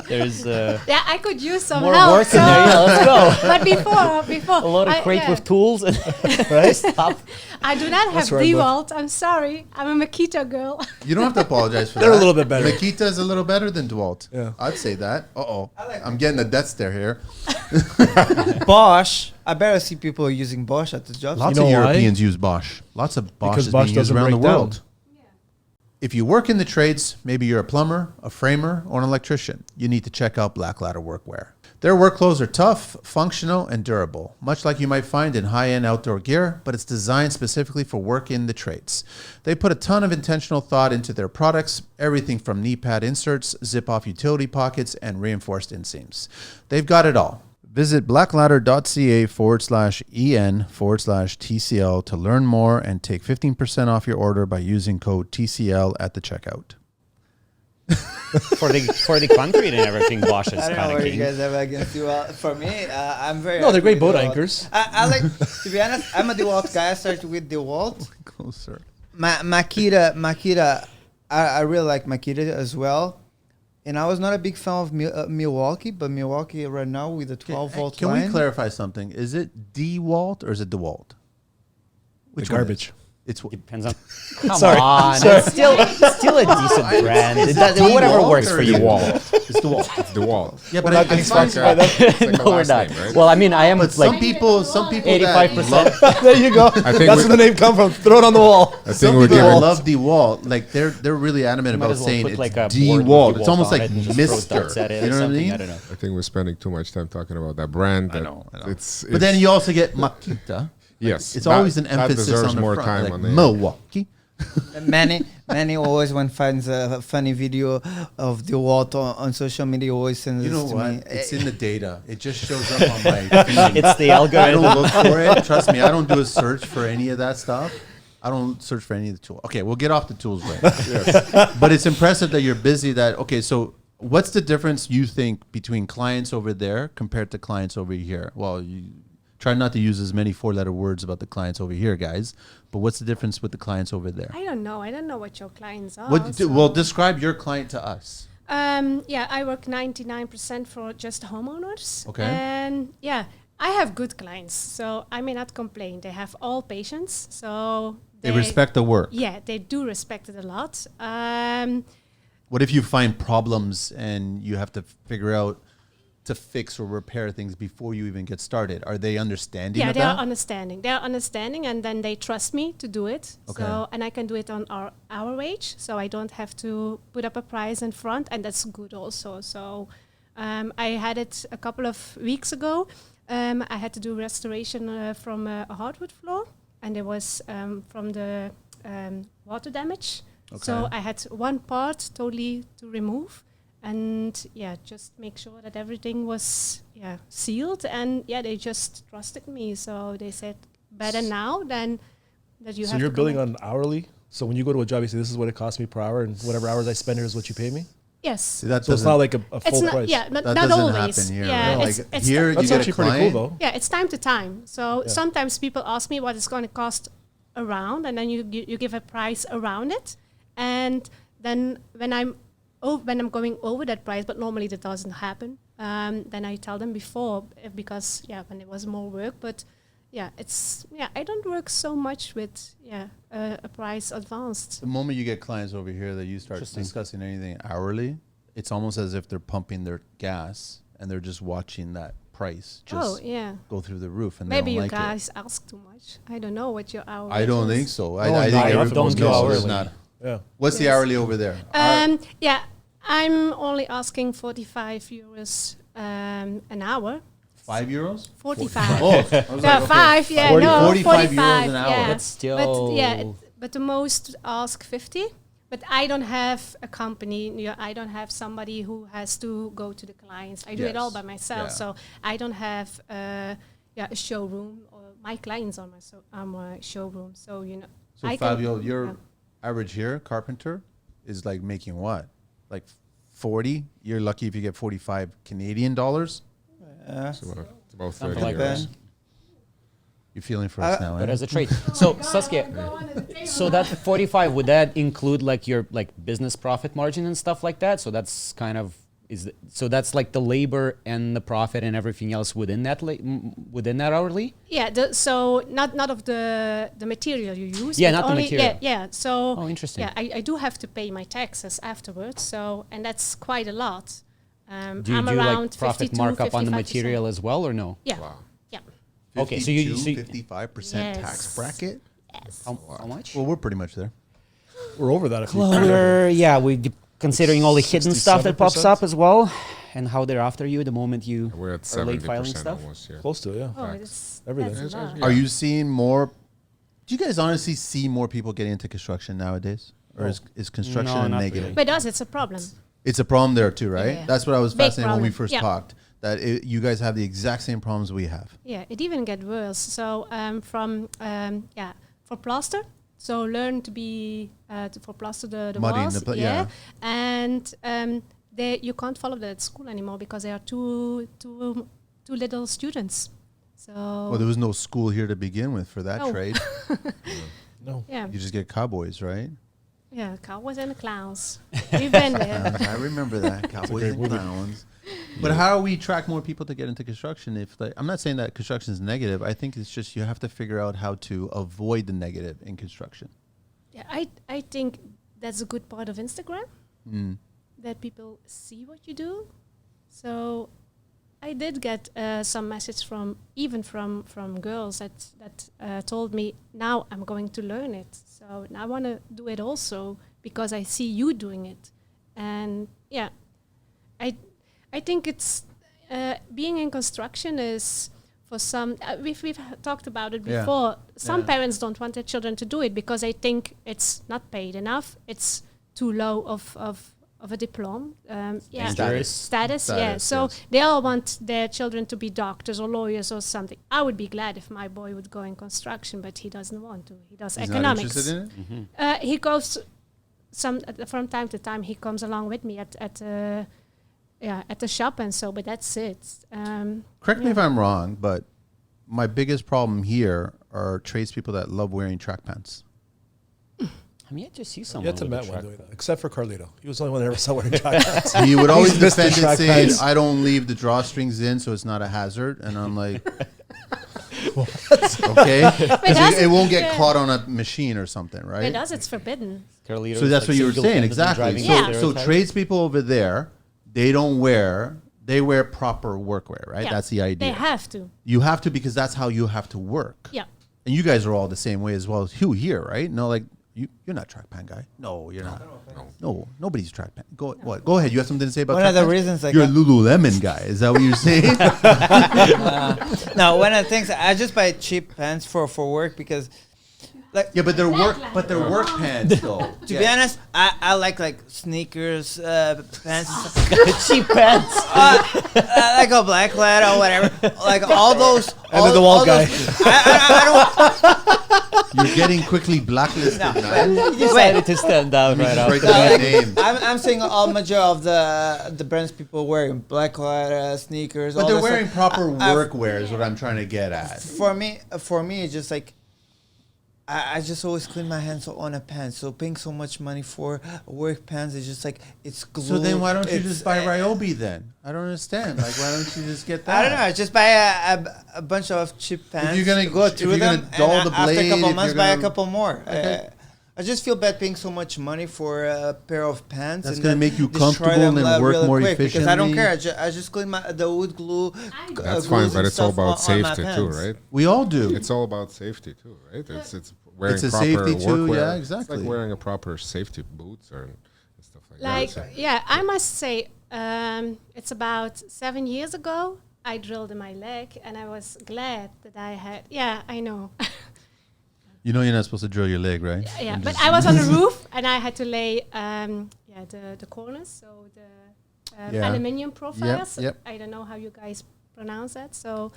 there's Yeah, I could use some more help. work in there. Yeah, let's go. But before A load of crate yeah. with tools and right? Stop. I do not have That's where I booked. DeWalt. I'm sorry. I'm a Makita girl. You don't have to apologize for They're that. a little bit better. Makita is a little better than DeWalt. Yeah. I'd say that. I'm getting a death stare here. Bosch. I better see people using Bosch at the job. Lots You of know why? Europeans use Bosch. Lots of Bosch Because is Bosch being used doesn't around the break down. world. If you work in the trades, maybe you're a plumber, a framer, or an electrician, you need to check out Blaklader Workwear. Their work clothes are tough, functional, and durable, much like you might find in high-end outdoor gear, but it's designed specifically for work in the trades. They put a ton of intentional thought into their products, everything from knee pad inserts, zip-off utility pockets, and reinforced inseams. They've got it all. Visit blaklader.ca/en/TCL to learn more and take 15% off your order by using code TCL at the checkout. for the concrete and everything, Bosch is I don't know kind of what you king. guys have against DeWalt. For me, I'm very. No, they're happy great with boat DeWalt. anchors. I like, to be honest, I'm a DeWalt guy. I started with DeWalt. Closer. Makita, I really like Makita as well. And I was not a big fan of Milwaukee, but Milwaukee right now with the 12-volt Can line. we clarify something? Is it DeWalt or is it DeWalt? The Which one is garbage. It's Depends on. Come Sorry, on, sorry. it's still a decent brand. It does, whatever DeWalt works or for you. DeWalt? It's DeWalt. It's the wall. Yeah, but We're not I getting find sponsored by them. It's like a No, we're last not. name, right? Well, I mean, I am but like some people that 85%. love, There you go. think That's where the name come from. Throw it on the wall. I some think we're people giving. love DeWalt. Like they're really adamant might about as well saying put it's like a board with DeWalt. It's DeWalt almost on like it and just throw Mister. darts at it You or know what I something. mean? I don't know. I think we're spending too much time talking about that brand. I That know. It's But then you also get Makita. yes, It's that- always an that emphasis deserves on the more front, time like on the Milwaukee. Many always when finds a funny video of the water on social media always sends You this know to what? me. It's in the data. It just shows up on my feed. It's the I algorithm. don't look for it. Trust me, I don't do a search for any of that stuff. I don't search for any of the tools. Okay, we'll get off the tools right now. But it's impressive that you're busy. Okay, so what's the difference you think between clients over there compared to clients over here? Well, you try not to use as many four-letter words about the clients over here, guys. But what's the difference with the clients over there? I don't know. I don't know what your clients are. Well, describe your client to us. Yeah, I work 99% for just homeowners. Okay. And yeah, I have good clients, so I may not complain. They have all patience, so They respect the work. Yeah, they do respect it a lot. What if you find problems and you have to figure out to fix or repair things before you even get started? Are they understanding Yeah, of they are that? understanding. They are understanding, and then they trust me to do it. Okay. So, and I can do it on our wage, so I don't have to put up a price in front, and that's good also. So, I had it a couple of weeks ago. I had to do restoration from a hardwood floor, and it was from the water damage. So Okay. I had one part totally to remove. And yeah, just make sure that everything was sealed. And yeah, they just trusted me. So they said better now than that you So have you're to billing come in. on hourly. So when you go to a job, you say, "This is what it costs me per hour, and whatever hours I spend here is what you pay me." Yes. See, that So it's doesn't- not like a It's full not, price. yeah, not, that not doesn't always. happen here. Yeah, right? it's, Like it's here, That's you get actually a pretty client. cool, though. yeah, it's time to time. So Yeah. sometimes people ask me what it's going to cost around, and then you give a price around it, and then when I'm going over that price, but normally that doesn't happen, then I tell them before because when it was more work, but I don't work so much with a price advanced. The moment you get clients over here that you start Interesting. discussing anything hourly, it's almost as if they're pumping their gas and they're just watching that price just go through the roof, and Maybe they you don't like guys ask too much. I don't know what your hour. it. I don't is. think so. No, I no, think I everyone don't do knows hourly. it's not. Yeah. What's the Yes. hourly over there? I'm only asking 45 euros an hour. €5? 45. Oh, I was like, No, okay. 5, 45 euros an hour. Yeah. That's still. But the most ask 50. But I don't have a company. I don't have somebody who has to go to the clients. I do it all Yes. by myself. Yeah. So I don't have a showroom, or my clients on my showroom. So So I Fabio, can, your average here, carpenter, is like making what? Like 40? You're lucky if you get 45 Canadian dollars? Yeah. It's about Something 30 like euros. that. You're feeling for us now, But eh? as a trade. So Saskia, so that 45, would that include like your like business profit margin and stuff like that? So that's kind of so that's like the labor and the profit and everything else within that within that hourly? Yeah, so not of the material you use. Yeah, but not the only, material. Yeah. So Oh, interesting. yeah, I do have to pay my taxes afterwards. So and that's quite a lot. Do you I'm do around like profit 52, markup on the 55%. material as well, or no? Yeah. Wow. Yeah. Okay, so you 55% tax Yes. bracket? Yes. How much? Well, we're pretty much there. We're over that. Yeah, considering all the hidden stuff that pops 67%? up as well, and how they're after you the moment you We're at are late filing 70% stuff. almost here. Close to it, yeah. Oh, Facts. Everything. that's a lot. Yeah. Are you seeing more? Do you guys honestly see more people getting into construction nowadays? Or is construction No, a not negative? really. But us, it's a problem. It's a problem there too, right? Yeah. That's what I was Big fascinated when we problem. first Yeah. talked. That you guys have the exact same problems we have. Yeah, it even get worse. So for plaster, so learn to be for plaster the Muddy in walls. the yeah. And you can't follow that at school anymore because there are too little students. So Well, there was no school here to begin with for that No. trade. No. yeah, You just get cowboys, right? cowboys and the clowns. We've been there. I remember that. Cowboys great and movie. clowns. But how do we attract more people to get into construction? If I'm not saying that construction is negative. I think it's just you have to figure out how to avoid the negative in construction. Yeah, I think that's a good part of Instagram, that people see what you do. So I did get some message from girls that told me, now I'm going to learn it. So I want to do it also because I see you doing it. And yeah, I think it's being in construction is for some, we've talked about it before. Yeah. Some parents don't want their children to do it because they think it's not paid enough. It's too low of a diploma. Status. Yeah. So yes. they all want their children to be doctors or lawyers or something. I would be glad if my boy would go in construction, but he doesn't want to. He does He's economics. not interested in it? He goes from time to time. He comes along with me at the shop and so, but that's it. Correct me if I'm wrong, but my biggest problem here are tradespeople that love wearing track pants. I'm yet to see someone. Yet to with met a one track doing pant. that, except for Carlito. He was the only one that ever saw wearing track pants. He would always He's Mr. defend it Track saying, Pants. I don't leave the drawstrings in, so it's not a hazard. And I'm like, okay. 'Cause it won't get caught on a machine or something, right? It does. It's forbidden. Carlito's So that's like what you were saying, single-handedly exactly. driving Yeah. So stereotype. tradespeople over there, they wear proper workwear, right? Yeah. That's the idea. They have to. You have to because that's how you have to work. Yeah. And you guys are all the same way as well as Hugh here, right? No, like you're not track pant guy. No, you're not. No, nobody's track pant. Go ahead. You have something to say about One track of the pants? reasons I You're a got- Lululemon guy. Is that what you're saying? No, one of the things I just buy cheap pants for work because, like, Yeah, but they're work pants though. to be honest, I like sneakers, pants, and stuff. Cheap pants. Like a Blaklader or whatever. Like all those. End of the wall guy. You're getting quickly blacklisted now. He decided to stand down right Just write after. down your name. I'm saying all majority of the brands people wearing Blaklader sneakers. But all they're that wearing stuff. proper I- workwear is what I'm trying to get at. For me, it's just like I just always clean my hands on a pants. So paying so much money for work pants is just like it's glue. So then why don't you It's, just buy Ryobi then? I don't understand. Like why don't you just get that? I don't know. Just buy a bunch of cheap pants. you're gonna- go if through you're gonna them, dull and the after a blade, couple if months, you're buy a gonna- couple more. Okay. I just feel bad paying so much money for a pair of pants. That's and gonna then make you destroy comfortable them, and then work really more quick because I don't efficiently. care. I just clean the wood glue. That's glues fine, and but it's all stuff about on my safety too, pants. right? We all do. It's all about safety too, right? It's wearing It's a proper safety too, workwear. yeah, It's exactly. like wearing a proper safety boots or stuff like Like, that. So- yeah, I must say, it's about 7 years ago, I drilled in my leg, and I was glad that I had, yeah, I know. You know you're not supposed to drill your leg, right? Yeah, I'm but just- I was on the roof, and I had to lay, the corners, so the Yeah. aluminium profiles. yep. I don't know how you guys pronounce that, so...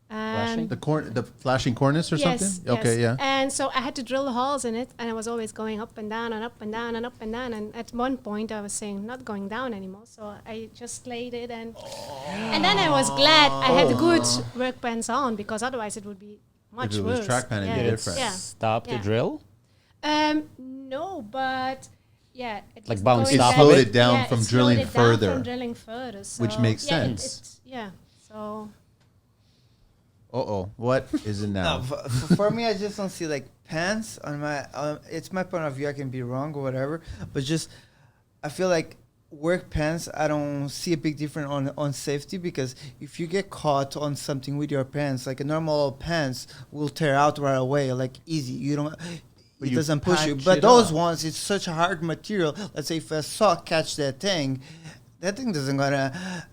Flashing? the flashing cornice or yes, something? Okay, yes. yeah. And so I had to drill the holes in it, and I was always going up and down and up and down and up and down. And at one point, I was saying not going down anymore. So I just laid it, and then I was glad I had the good work pants on because otherwise it would be much it was worse. track pant, it'd be yeah. different. Yeah. Stop the Yeah. drill. No, but yeah, it Like was bounced going It off down- of slowed it down yeah, from it slowed drilling it down further. From drilling further, Which so, makes yeah, sense. yeah, so. Uh-oh. What is it now? No, for me, I just don't see like pants on my. It's my point of view. I can be wrong or whatever, but just I feel like work pants. I don't see a big difference on safety because if you get caught on something with your pants, like a normal pants will tear out right away, like easy. You don't. But It you doesn't push you. patch But it those up. ones, it's such a hard material. Let's say if a sock catch that thing doesn't gonna.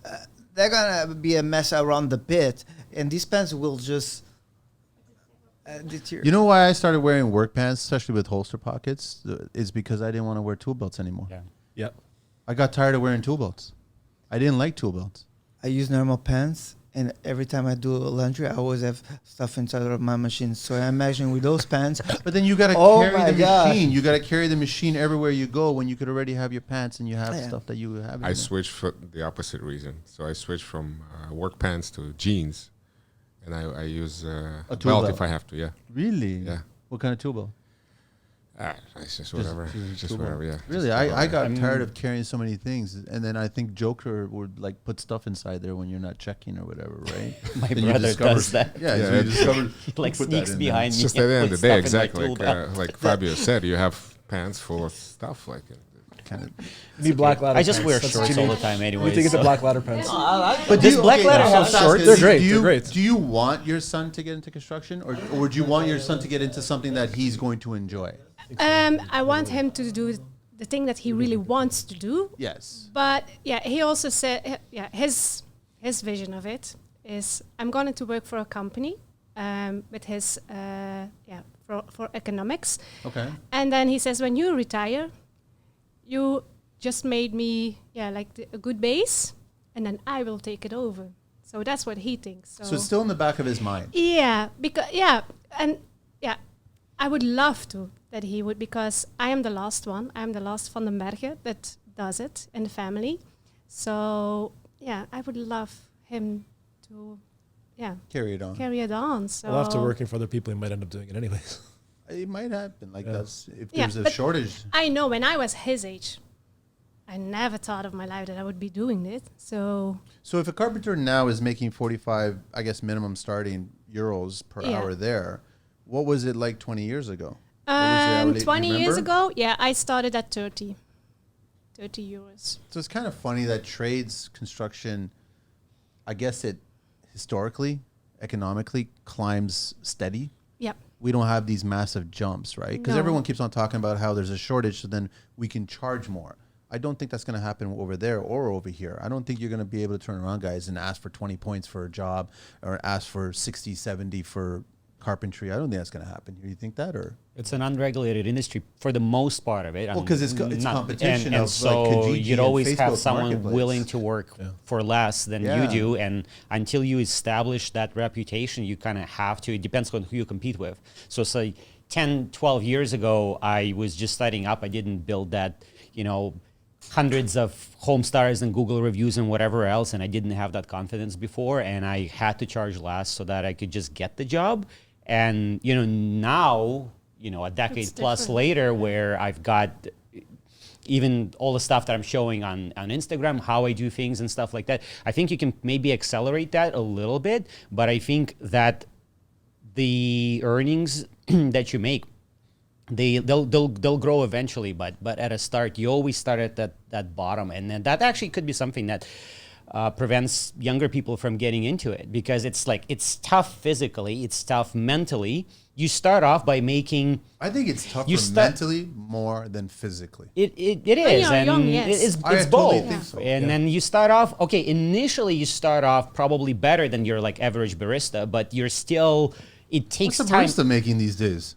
They're gonna be a mess around the bit, and these pants will just deteriorate. You know why I started wearing work pants, especially with holster pockets, is because I didn't want to wear tool belts anymore. Yeah. Yep. I got tired of wearing tool belts. I didn't like tool belts. I use normal pants, and every time I do laundry, I always have stuff inside of my machine. So I imagine with those pants, But then you got to Oh carry my the gosh. machine. You got to carry the machine everywhere you go when you could already have your pants and you have Yeah. stuff that you have. in I there. switched for the opposite reason. So I switched from work pants to jeans, and I use a tool belt belt. if I have to. Yeah, Really? Yeah. What kind of tool belt? It's just whatever. Just whatever, yeah. Really, Just I got I'm- tired of carrying so many things, and then I think Joker would like put stuff inside there when you're not checking or whatever, right? My Then you brother discover- does that. Yeah, Yeah, so you it's- discovered He like put that sneaks in behind It's me. just at the end and of the day, puts stuff in my exactly. tool bag. Like Fabio said, you have pants full of stuff. Like, kind of. You need Blaklader I just pants. wear That's shorts what you all need. the time anyway. We think it's a so- Blaklader pants. But does Blaklader have Saskia, shorts? They're great, Do you, they're great. Do you want your son to get into construction, or would you want your son to get into something that he's going to enjoy? I want him to do the thing that he really wants to do. Yes. But yeah, he also said, his vision of it is I'm going to work for a company with his for economics, Okay. and then he says when you retire, you just made me a good base, and then I will take it over. So that's what he thinks. So it's still in the back of his mind. Yeah, because I would love to that he would, because I am the last one. I am the last van den Bergen that does it in the family. So yeah, I would love him to Carry it on. carry it on. So Well, after working for other people, he might end up doing it anyways. It might happen. Like Yeah. that's if Yeah, there's a but shortage. I know when I was his age, I never thought of my life that I would be doing this. So So if a carpenter now is making 45, I guess minimum starting euros per Yeah. hour there, what was it like 20 years ago? What was the hourly- 20 you years remember? ago, I started at 30 euros. So it's kind of funny that trades construction, I guess it historically, economically climbs steady. Yep. We don't have these massive jumps, right? Because No. everyone keeps on talking about how there's a shortage, so then we can charge more. I don't think that's going to happen over there or over here. I don't think you're going to be able to turn around, guys, and ask for 20 points for a job or ask for 60, 70 for carpentry. I don't think that's going to happen here. You think that, or? It's an unregulated industry for the most part of it. Well, and 'cause it's not- competition and of, so like, Kijiji you'd and always have Facebook someone Marketplace. willing to work for less than Yeah. you do, and until you establish that reputation, you kind of have to. It depends on who you compete with. So, say 10, 12 years ago, I was just starting up. I didn't build that, hundreds of home stars and Google reviews and whatever else, and I didn't have that confidence before, and I had to charge less so that I could just get the job. And now, a decade It's plus different. later, where I've got even all the stuff that I'm showing on Instagram, how I do things and stuff like that, I think you can maybe accelerate that a little bit, but I think that the earnings that you make, they'll grow eventually, but at a start you always start at that bottom, and then that actually could be something that prevents younger people from getting into it, because it's tough physically, it's tough mentally. You start off by making I think it's tougher You start- mentally more than physically. it is, you're and young, yes. it's I it's totally both. think so. And then you start off initially you start off probably better than your average barista, but you're still, it takes What's the time. barista making these days?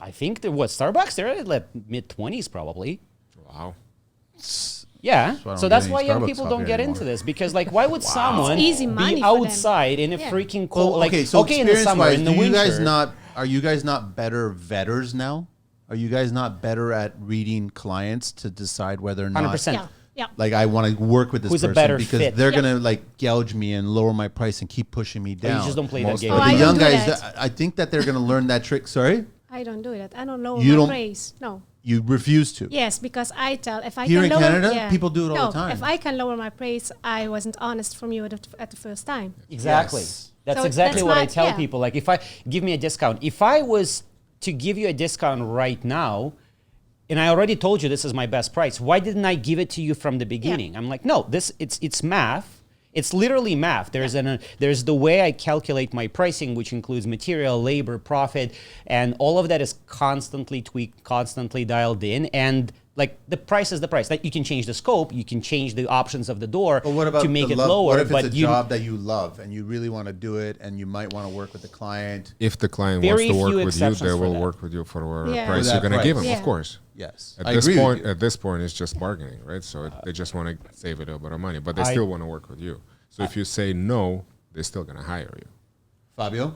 I think Starbucks, they're at mid-20s probably. Wow. Yeah, why I so don't that's get why any young Starbucks people coffee don't get anymore. into this, because why would someone It's easy money be for them. outside in a Yeah. freaking cold, Well, okay, so in the summer, experience-wise, in the do you winter? guys are you guys not better vetters now? Are you guys not better at reading clients to decide whether or not 100%. Yeah. like I want to work with this Who's a person better because fit? they're Yeah. gonna gouge me and lower my price and keep pushing me Or down. you just don't play that Most game. Oh, But I the don't young do guys, that. I think that they're gonna learn that trick. Sorry, I don't do that. I don't lower You my don't- praise. No. you refuse to. Yes, because I tell if I Here can in lower, Canada, people do it all no, the time. if I can lower my praise, I wasn't honest from you at the first time. Exactly. Yes. That's So exactly that's what I my- tell yeah. people. Like, if I give me a discount, if I was to give you a discount right now, and I already told you this is my best price, why didn't I give it to you from the beginning? I'm like, no, it's math. It's literally math. There's the way I calculate my pricing, which includes material, labor, profit, and all of that is constantly tweaked, constantly dialed in. And the price is the price. Like, you can change the scope, you can change the options of the door But what about to make the it love? lower. What if it's but a you, job that you love and you really want to do it and you might want to work with the client? If the client Very wants to few work with you, exceptions they for will that. work with you for whatever Yeah. price For you're that going to give them, price. of course. Yes, At I this agree with point, you. at this point, it's just bargaining, right? So they just want to save a little bit of money, but they I- still want to work with you. So if you say no, they're still going to hire you. Fabio.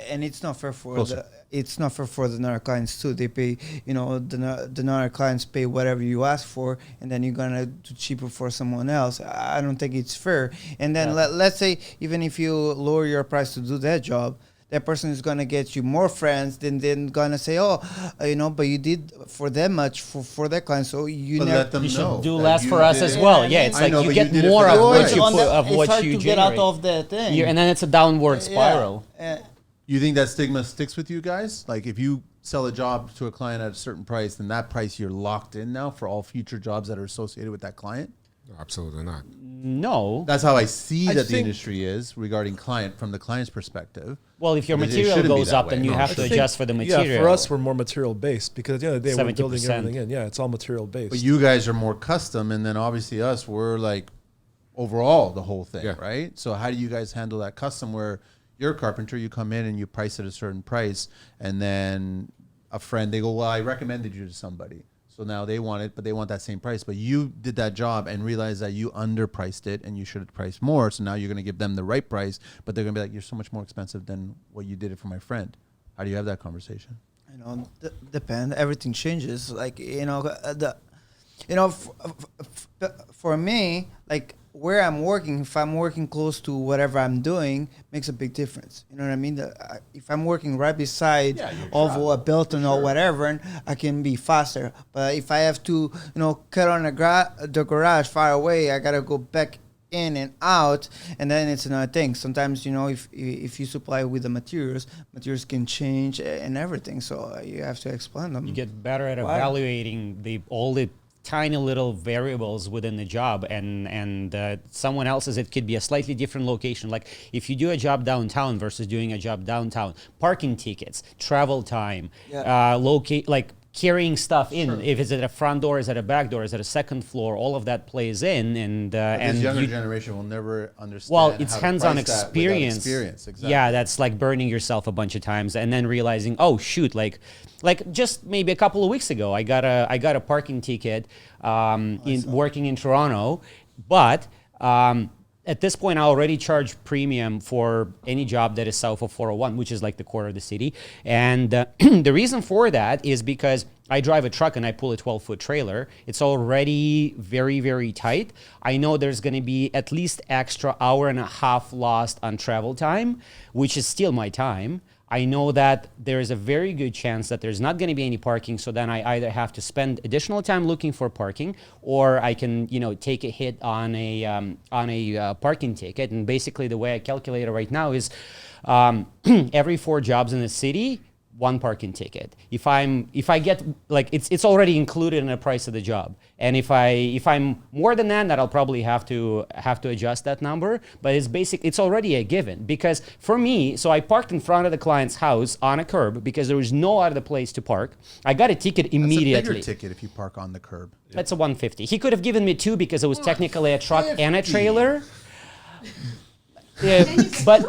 And it's not fair for Closer. the NAR clients too. They pay, the NAR clients pay whatever you ask for, and then you're gonna do cheaper for someone else. I don't think it's fair. And then let's say even if you lower your price to do that job, that person is gonna get you more friends. Then gonna say, but you did for them much for that client, so you But never. let them You know should do that less you for us did as it. well. Yeah, Yeah, I it's I like know, you but get you did it more for of the what client. you put, of It's what hard you to generate. get out of the thing. And then it's a downward Yeah, spiral. You think that stigma sticks with you guys? Like if you sell a job to a client at a certain price, then that price you're locked in now for all future jobs that are associated with that client? Absolutely not. No. That's how I see I that the think- industry is regarding client from the client's perspective. Well, if your Because it material shouldn't be goes that up, way. then you No, have it to shouldn't. adjust for the material. Yeah, for us, we're more material based because at the end of the day, we're building 70%. everything in. Yeah, it's all material based. But you guys are more custom, and then obviously us, we're like overall the whole thing, Yeah. right? So how do you guys handle that custom where you're a carpenter, you come in and you price at a certain price, and then a friend, they go, well, I recommended you to somebody. So now they want it, but they want that same price. But you did that job and realized that you underpriced it and you should have priced more. So now you're going to give them the right price, but they're going to be like, you're so much more expensive than what you did it for my friend. How do you have that conversation? Depend. Everything changes. Like for me, like where I'm working, if I'm working close to whatever I'm doing, makes a big difference. You know what I mean? If I'm working right beside of a building or whatever, and I can be faster. But if I have to, cut on the garage far away, I gotta go back in and out, and then it's another thing. Sometimes, if you supply with the materials can change and everything. So you have to explain them. You get better at Why? evaluating all the tiny little variables within the job, and someone else's, it could be a slightly different location. Like if you do a job downtown versus doing a job downtown, parking tickets, travel time, like carrying stuff in. If it's at a front door, is at a back door, is at a second floor, all of that plays in. And This younger generation will never understand. well, it's how to hands-on price that without experience. Exactly. Yeah, that's like burning yourself a bunch of times and then realizing, oh shoot, like just maybe a couple of weeks ago, I got a parking ticket working in Toronto, but at this point, I already charge premium for any job that is south of 401, which is like the core of the city. And the reason for that is because I drive a truck and I pull a 12-foot trailer. It's already very, very tight. I know there's going to be at least extra hour and a half lost on travel time, which is still my time. I know that there is a very good chance that there's not going to be any parking, so then I either have to spend additional time looking for parking, or I can, take a hit on a parking ticket. And basically, the way I calculate it right now is every 4 jobs in the city, 1 parking ticket. If I get like it's already included in the price of the job, and if I'm more than that, I'll probably have to adjust that number. But it's already a given, because for me, so I parked in front of the client's house on a curb because there was no other place to park. I got a ticket immediately. That's a bigger ticket if you park on the curb. That's a 150. He could have given me 2 because it was technically a truck and a trailer. Yeah, but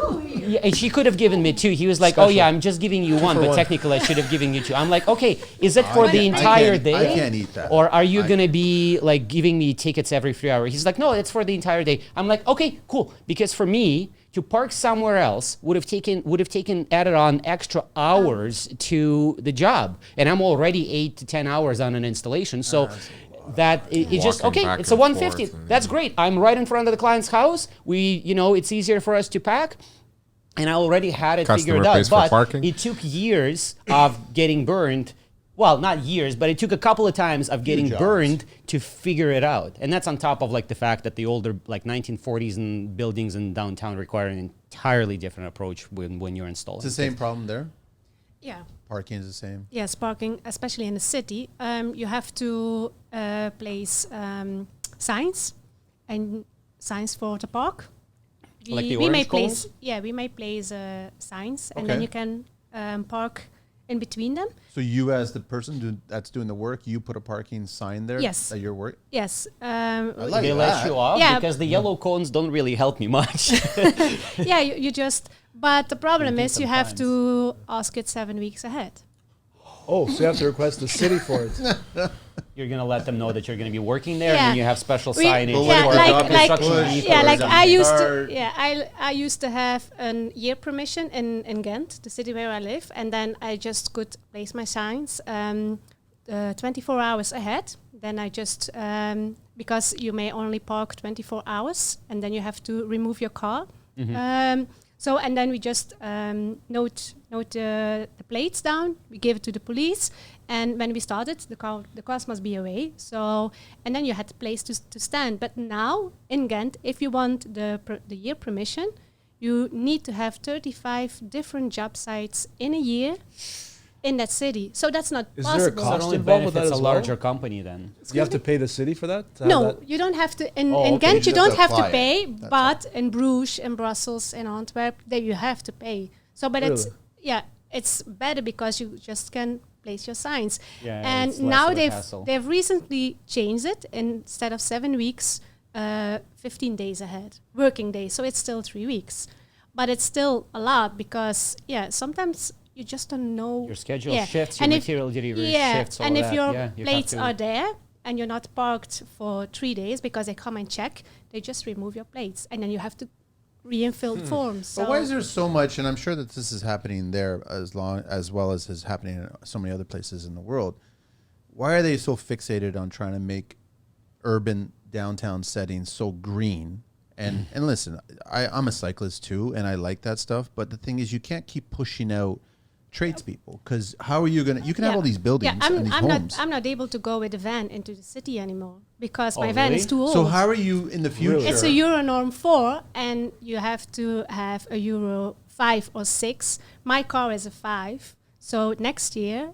she could have given me 2. He was like, "Oh yeah, I'm just giving you 1, but technically I should have given you 2." I'm like, "Okay, is it for the entire day? I can't eat that. Or are you gonna be like giving me tickets every 3 hours?" He's like, "No, it's for the entire day." I'm like, "Okay, cool," because for me to park somewhere else would have taken added on extra hours to the job, and I'm already 8 to 10 hours on an installation, so. That it's just Walking okay. back It's a and 150. forth and- That's great. I'm right in front of the client's house. It's easier for us to pack, and I already had it Customer figured out. pays for But parking? it took years of getting burned. Well, not years, but it took a couple of times of getting jobs. burned to figure it out. And that's on top of like the fact that the older like 1940s and buildings in downtown require an entirely different approach when you're installing. It's the same problem there. Yeah. Parking is the same. Yes, parking, especially in the city, you have to place signs for the park. Like the we may orange place, cones? yeah, we may place signs, and then Okay. you can park in between them. So you, as the person that's doing the work, you put a parking sign there. Yes. That you're work. Yes. like They that. let you off Yeah. because the yellow cones don't really help me much. Yeah, you just. But the problem do is you have to ask it 7 weeks ahead. Oh, so you have to request the city for it. You're gonna let them know that you're gonna be working there, and Yeah. then you have special We- signage But what if for the like- job is construction pushed? vehicles. Yeah, like or I used car- to. Yeah, I used to have a year permission in Ghent, the city where I live, and then I just could place my signs 24 hours ahead. Then I just because you may only park 24 hours, and then you have to remove your car. So, and then we just note the plates down. We give it to the police, and when we started, the cars must be away. So, and then you had the place to stand. But now in Ghent, if you want the year permission, you need to have 35 different job sites in a year in that city. So that's not Is there a possible. So it cost only involved with benefits that a as well? larger company then. You have to pay the city for that? to have No, that? you don't have to. In Oh, okay. Ghent, You you just don't have to apply it. pay, That's but in Bruges, in Brussels, in Antwerp, there you have to pay. So, but Really? it's better because you just can place your signs. Yeah, And it's less now of a hassle. they've recently changed it. Instead of 7 weeks, 15 days ahead, working days. So it's still 3 weeks, but it's still a lot because sometimes you just don't know Your schedule Yeah. shifts, your And if- material delivery yeah, shifts, all and if that. your Yeah, you have plates to- are there and you're not parked for 3 days because they come and check, they just remove your plates and then you have to re-fill forms. So But why is there so much? And I'm sure that this is happening there as well as is happening in so many other places in the world. Why are they so fixated on trying to make urban downtown settings so green? And listen, I'm a cyclist too, and I like that stuff. But the thing is, you can't keep pushing out tradespeople because how are you gonna? You can have all these buildings and these homes. I'm not able to go with a van into the city anymore because my Oh, van really? is too old. So how are you in the future? Really? It's a Euro norm 4 and you have to have a Euro 5 or 6. My car is a 5. So next year,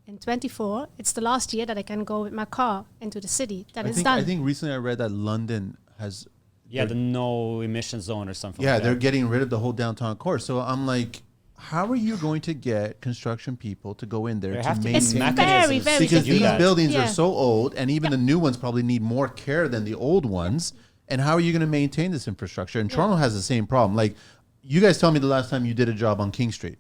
in 24, it's the last year that I can go with my car into the city. I think recently I read that London has. Yeah, the no emission zone or something. Yeah, like they're that. getting rid of the whole downtown core. So I'm like, how are you going to get construction people to go in there There to have to be It's maintain? mechanisms very, very Because to do these that. buildings Yeah. are so old, and even the new ones probably need more care than the old ones. And how are you going to maintain this infrastructure? And Toronto has the same problem. Like, you guys tell me the last time you did a job on King Street.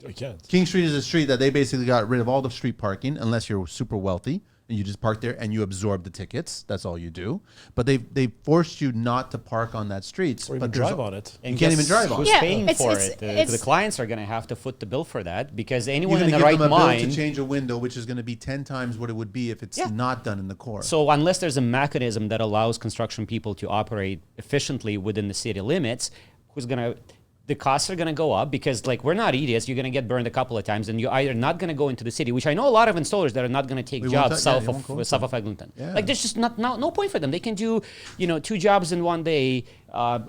I can't. King Street is a street that they basically got rid of all the street parking, unless you're super wealthy and you just park there and you absorb the tickets. That's all you do. But they forced you not to park on that street. Or even but there's drive on it. And You can't guess even drive on who's it. Yeah, paying it's- for it's- it? it's- The clients are going to have to foot the bill for that because You're anyone going in to the give right them a bill mind. to change a window, which is going to be 10 times what it would be if it's Yeah. not done in the core. So unless there's a mechanism that allows construction people to operate efficiently within the city limits, the costs are going to go up because like we're not idiots. You're going to get burned a couple of times and you're either not going to go into the city, which I know a lot of installers that are not going to take They won't jobs ta- yeah, south they won't go into of Eglinton. Yeah. Like there's just no point for them. They can do, 2 jobs in one day,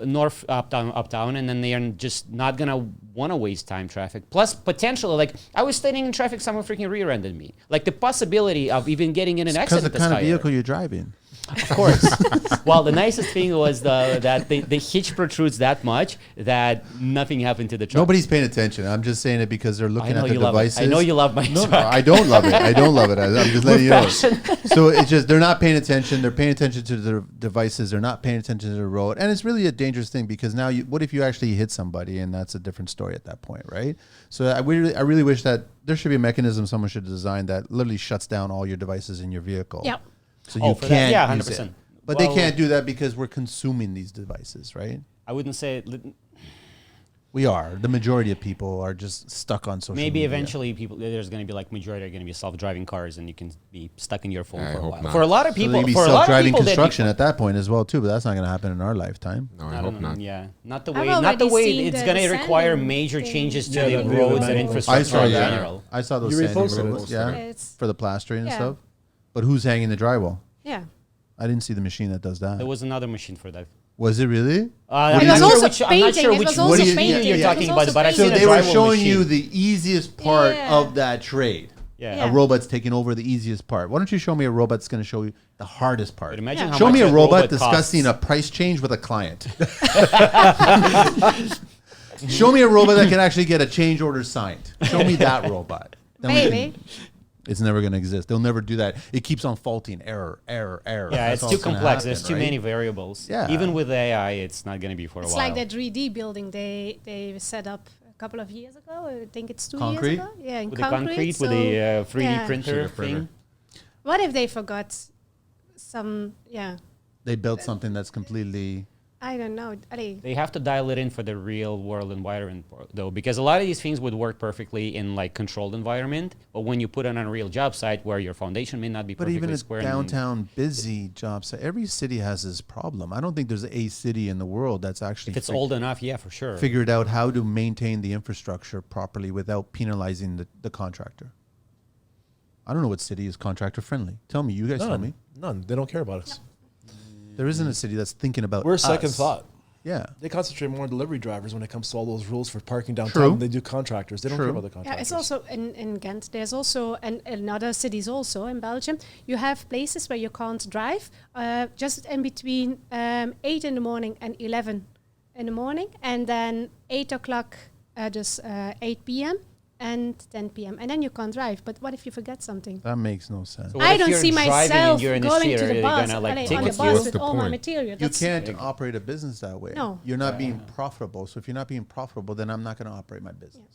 north, uptown, and then they are just not going to want to waste time traffic. Plus potentially, like I was standing in traffic, someone freaking rear-ended me. Like the possibility of even getting in an Because accident the is kind of higher. vehicle you're driving. Of course. Well, the nicest thing was that the hitch protrudes that much that nothing happened to the truck. Nobody's paying attention. I'm just saying it because they're looking I know at the you love it. devices. I know you love my No, truck. I don't love it. I don't love it. I'm just letting you know. passion. So it's just they're not paying attention. They're paying attention to the devices. They're not paying attention to the road, and it's really a dangerous thing because now what if you actually hit somebody, and that's a different story at that point, right? So I really wish that there should be a mechanism someone should design that literally shuts down all your devices in your vehicle. Yep. So Oh, you for that? can't. Yeah, use it. 100%. But Well- they can't do that because we're consuming these devices, right? I wouldn't say We are. The majority of people are just stuck on social maybe media. eventually there's going to be like majority are going to be self-driving cars and you can be stuck in your phone I for a hope while. not. For a lot of So people, they be for a lot of self-driving people, construction at that point as well too, but that's not going to happen in our lifetime. No, I I hope don't know. not. Yeah, not the I've way already it's seen going to the require sanding major thing. changes to Yeah, the the roads and manual. infrastructure I saw in that. general. I saw those You sanding reposted it. robots, yeah, It's, for the plastering and Yeah. stuff. But who's hanging the drywall? yeah. I didn't see the machine that does that. There was another machine for that. Was it really? I'm It not was sure also which. I'm not painting. sure It which was also machine painting. you're It talking was about, also but I've So seen a they were drywall showing machine. you the easiest part Yeah. of that trade. Yeah. Yeah. A robot's taking over the easiest part. Why don't you show me a robot that's going to show you the hardest part? But imagine Yeah. how Show much me a robot robot discussing costs. a price change with a client. Show me a robot that can actually get a change order signed. Show me that robot. Then we can- Maybe. It's never going to exist. They'll never do that. It keeps on faulting. Error, error, error. Yeah, That's it's all too gonna complex. happen, There's too right? many variables. Yeah. Even with AI, it's not going to be for a It's while. like that 3D building they set up a couple of years ago. I think it's 2 Concrete? years ago. Yeah, in with the concrete, with so- the 3D yeah. printer Sugar printer. thing. What if they forgot some? Yeah, They built something that's completely. I don't know. They have to dial it in for the real world environment, though, because a lot of these things would work perfectly in like controlled environment. But when you put it on a real job site where your foundation may not be But perfectly even a square, downtown busy job site, every city has this problem. I don't think there's a city in the world that's actually if it's old enough, yeah, for sure. figured out how to maintain the infrastructure properly without penalizing the contractor. I don't know what city is contractor friendly. Tell me, you guys tell me. None. They don't care about us. There isn't a city that's thinking about We're us. second thought. Yeah. They concentrate more on delivery drivers when it comes to all those rules for parking downtown True. than they do contractors. They don't True. care about the Yeah, contractors. it's also in Ghent. There's also, and in other cities also in Belgium, you have places where you can't drive, just in between 8 in the morning and 11 in the morning, and then 8 o'clock, 8 p.m. and 10 p.m. And then you can't drive. But what if you forget something? That makes no sense. So what I if don't you're see driving and myself you're in the going city, to are the they bus, gonna, like, take on it the to you? bus What's with the all my point? material. You That's- can't operate a business that way. No. You're not being profitable. So if you're not being profitable, then I'm not going to operate my business.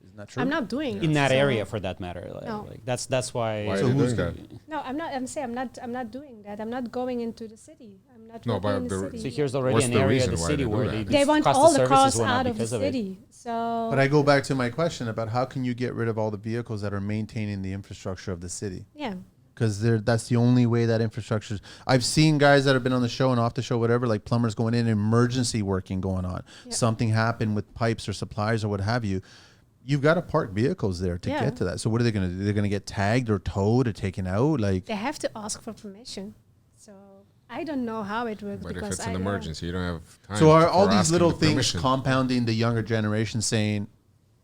Isn't that true? I'm not doing in it, that so- area, for that matter. No. Like that's why. Why are So you who's doing that? No, I'm not. I'm saying I'm not doing that. I'm not going into the city. I'm not No, working but in the the- city. So here's already What's an the area of reason the why city they do where that? They want cost all the services cars went up out of the because of it. city. So But I go back to my question about how can you get rid of all the vehicles that are maintaining the infrastructure of the city? yeah. Because that's the only way that infrastructure. I've seen guys that have been on the show and off the show, whatever, like plumbers going in, emergency working going on. Yeah. Something happened with pipes or supplies or what have you. You've got to park vehicles there to Yeah. get to that. So what are they going to do? They're going to get tagged or towed or taken out? Like, They have to ask for permission. So I don't know how it works But if because it's an emergency, you don't have time. so are for all these asking little the things permission. compounding the younger generation saying,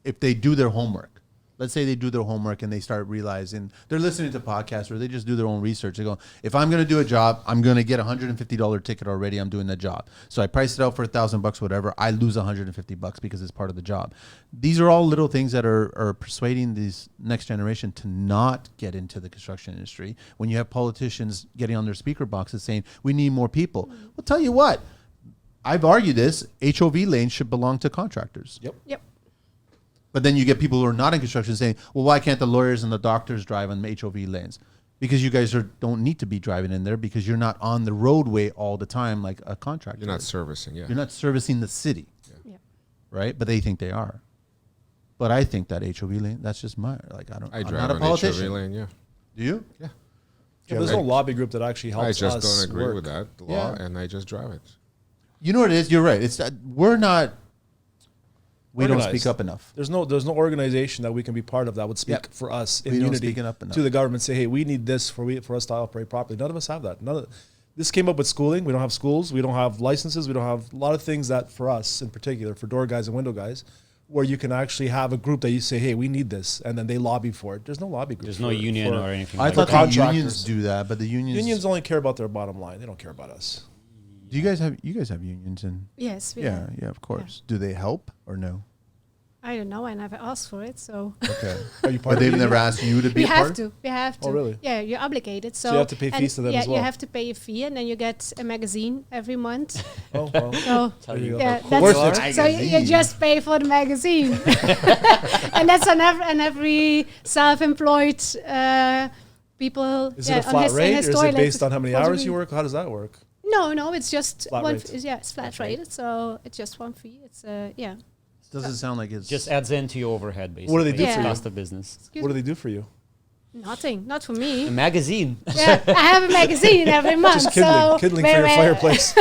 if they do their homework, let's say they do their homework and they start realizing they're listening to podcasts or they just do their own research. They go, if I'm going to do a job, I'm going to get $150 ticket already. I'm doing the job. So I price it out for $1,000, whatever. I lose $150 because it's part of the job. These are all little things that are persuading this next generation to not get into the construction industry. When you have politicians getting on their speaker boxes saying, we need more people. Well, tell you what, I've argued this, HOV lanes should belong to contractors. Yep. But then you get people who are not in construction saying, well, why can't the lawyers and the doctors drive on HOV lanes? Because you guys don't need to be driving in there because you're not on the roadway all the time like a contractor. You're not is. servicing, yeah. You're not servicing the city, Yep. right? But they think they are. But I think that HOV lane, that's just my, like, I'm I drive not a on politician. HOV lane, yeah. Do you? Yeah. Yeah, there's no lobby group that actually helps I just us don't agree work. with that law, Yeah. and I just drive it. You know what it is? You're right. It's that we're not, we don't Organized. speak up enough. There's no organization that we can be part of that would speak Yep. for us in We don't unity speak it up enough. to the government. Say, hey, we need this for us to operate properly. None of us have that. This came up with schooling. We don't have schools. We don't have licenses. We don't have a lot of things that for us in particular, for door guys and window guys, where you can actually have a group that you say, hey, we need this, and then they lobby for it. There's no lobby group. There's no union or anything. I like thought that. the contractors. unions do that, but the unions only care about their bottom line. They don't care about us. Do you guys have unions in? Yes. We Yeah, yeah, of course. Do they help or no? I don't know. I never asked for it, so Okay. Are you part But of they've the never union? asked you to be we a part? have to. We have to. Oh, really? Yeah, you're obligated. So you have to pay and fees to them yeah, as well. you have to pay a fee, and then you get a magazine every month. Oh, well. So There you go. yeah, Worth that's so you Magazine. just pay for the magazine, and that's on every self-employed people. Is yeah, it a on flat his, in rate, or his is it toilet based on how many hours you contribute. work? How does that work? No, it's just Flat one. rate. Yeah, it's flat rated, so it's just one fee. It's yeah. Doesn't sound like it's Just adds into your overhead, basically. What do they do for you? Cost of business. Excuse What do me. they do for you? Nothing, not for A me. magazine. Yeah, I have a magazine every month. Just kindling, so kindling for your fireplace.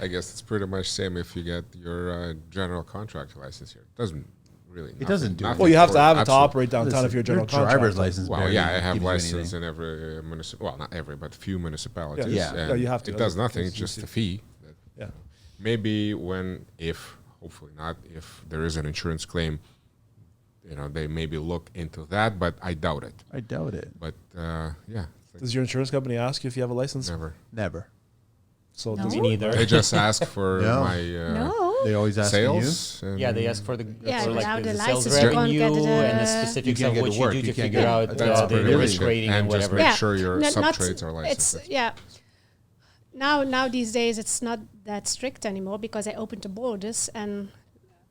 I guess it's pretty much same if you get your general contractor license here. Doesn't really. It doesn't do nothing Well, you have to for- have it to absolute- operate downtown if you're a general your driver's contractor. license. Well, barely yeah, I have gives you license anything. in every municipal. Well, not every, but few municipalities. Yeah, and yeah, you have to. It does nothing. It's It's just easy. a fee. Yeah. Maybe if hopefully not, if there is an insurance claim, they maybe look into that, but I doubt it. I doubt it. But yeah, Does your insurance company ask you if you have a license? never. Never. So No. does Me neither. They just ask for No. my No. They always ask you. sales. And Yeah, they ask for the Yeah, for without the the sales license, you can't revenue get it, and the uh, specifics You can't of get what to you work. do You to can't figure get- out That's the pretty risk much it. rating And and just whatever. make sure your Not- subtrades are It's licensed. yeah. Now these days it's not that strict anymore because they opened the borders and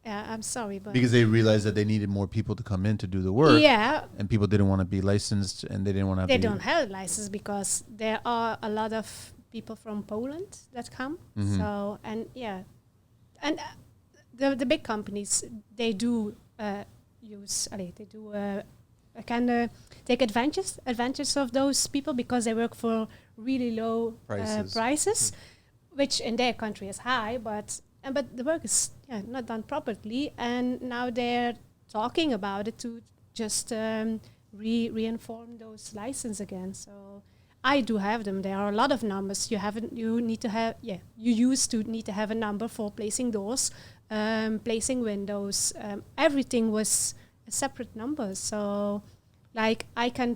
I'm sorry, but Because they realized that they needed more people to come in to do the work. yeah, And people didn't want to be licensed and they didn't want to they be. don't have a license because there are a lot of people from Poland that come. Mhm. So and the big companies, they do kind of take advantage of those people because they work for really low prices, which in their country is high, but the work is not done properly, and now they're talking about it to just reinform those license again. So I do have them. There are a lot of numbers. You used to need to have a number for placing doors, placing windows. Everything was a separate number. So, like I can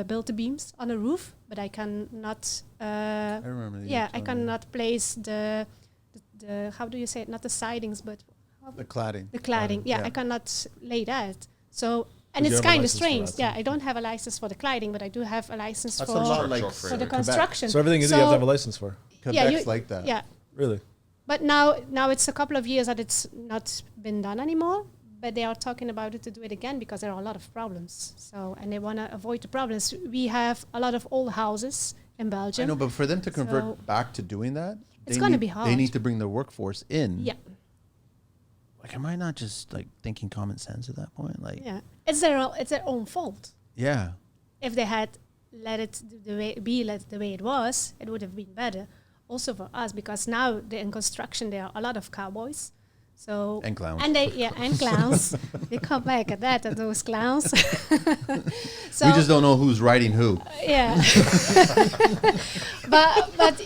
build the beams on a roof, but I cannot. I remember. I cannot place the how do you say it? Not the sidings, but the cladding. The cladding. Yeah, I cannot lay that. So. And it's kind of strange. I don't have a license for the cladding, but I do have a license for the construction. So everything you do, you have to have a license for. Quebec's like that. Yeah. Really? But now it's a couple of years that it's not been done anymore. But they are talking about it to do it again because there are a lot of problems. So and they want to avoid the problems. We have a lot of old houses in Belgium. I know, but for them to convert back to doing that, it's going to be hard. They need to bring their workforce in. Yeah. Like, am I not just like thinking common sense at that point? Like, it's their own fault. Yeah. If they had let it the way it was, it would have been better. Also for us, because now in construction there are a lot of cowboys. So and clowns. And and clowns. They come back at those clowns. So we just don't know who's writing who. Yeah. but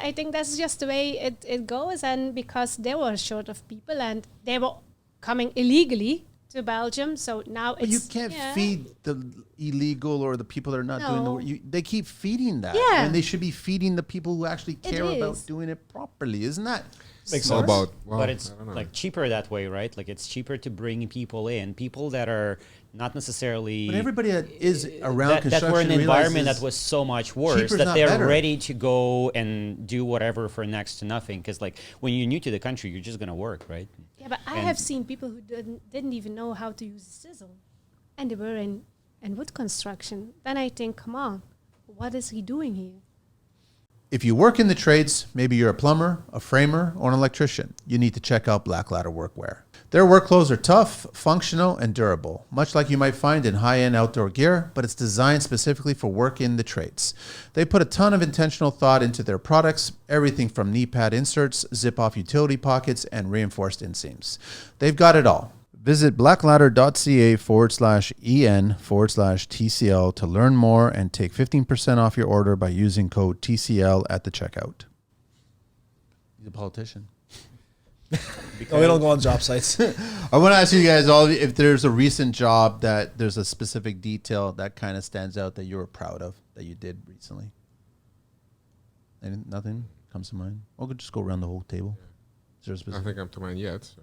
I think that's just the way it goes, and because they were short of people and they were coming illegally to Belgium, so now but you can't feed the illegal or the people that are not doing the work. They keep feeding that. Yeah. And they should be feeding the people who actually care about doing it properly. Isn't that? Makes sense. But it's like cheaper that way, right? Like it's cheaper to bring people in, people that are not necessarily. But everybody that is around construction that were in an environment that was so much worse that they're better. ready to go and do whatever for next to nothing. Because like when you're new to the country, you're just gonna work, right? Yeah, but I have seen people who didn't even know how to use a chisel, and they were in wood construction. Then I think, come on, what is he doing here? If you work in the trades, maybe you're a plumber, a framer, or an electrician, you need to check out Blaklader Workwear. Their work clothes are tough, functional, and durable, much like you might find in high-end outdoor gear, but it's designed specifically for work in the trades. They put a ton of intentional thought into their products, everything from knee pad inserts, zip-off utility pockets, and reinforced inseams. They've got it all. Visit blaklader.ca/en/TCL to learn more and take 15% off your order by using code TCL at the checkout. He's a politician. We don't go on job sites. I want to ask you guys all if there's a recent job that there's a specific detail that kind of stands out that you were proud of that you did recently. Nothing comes to mind? Or we'll just go around the whole table. Is there a specific? Nothing come to mind yet. So.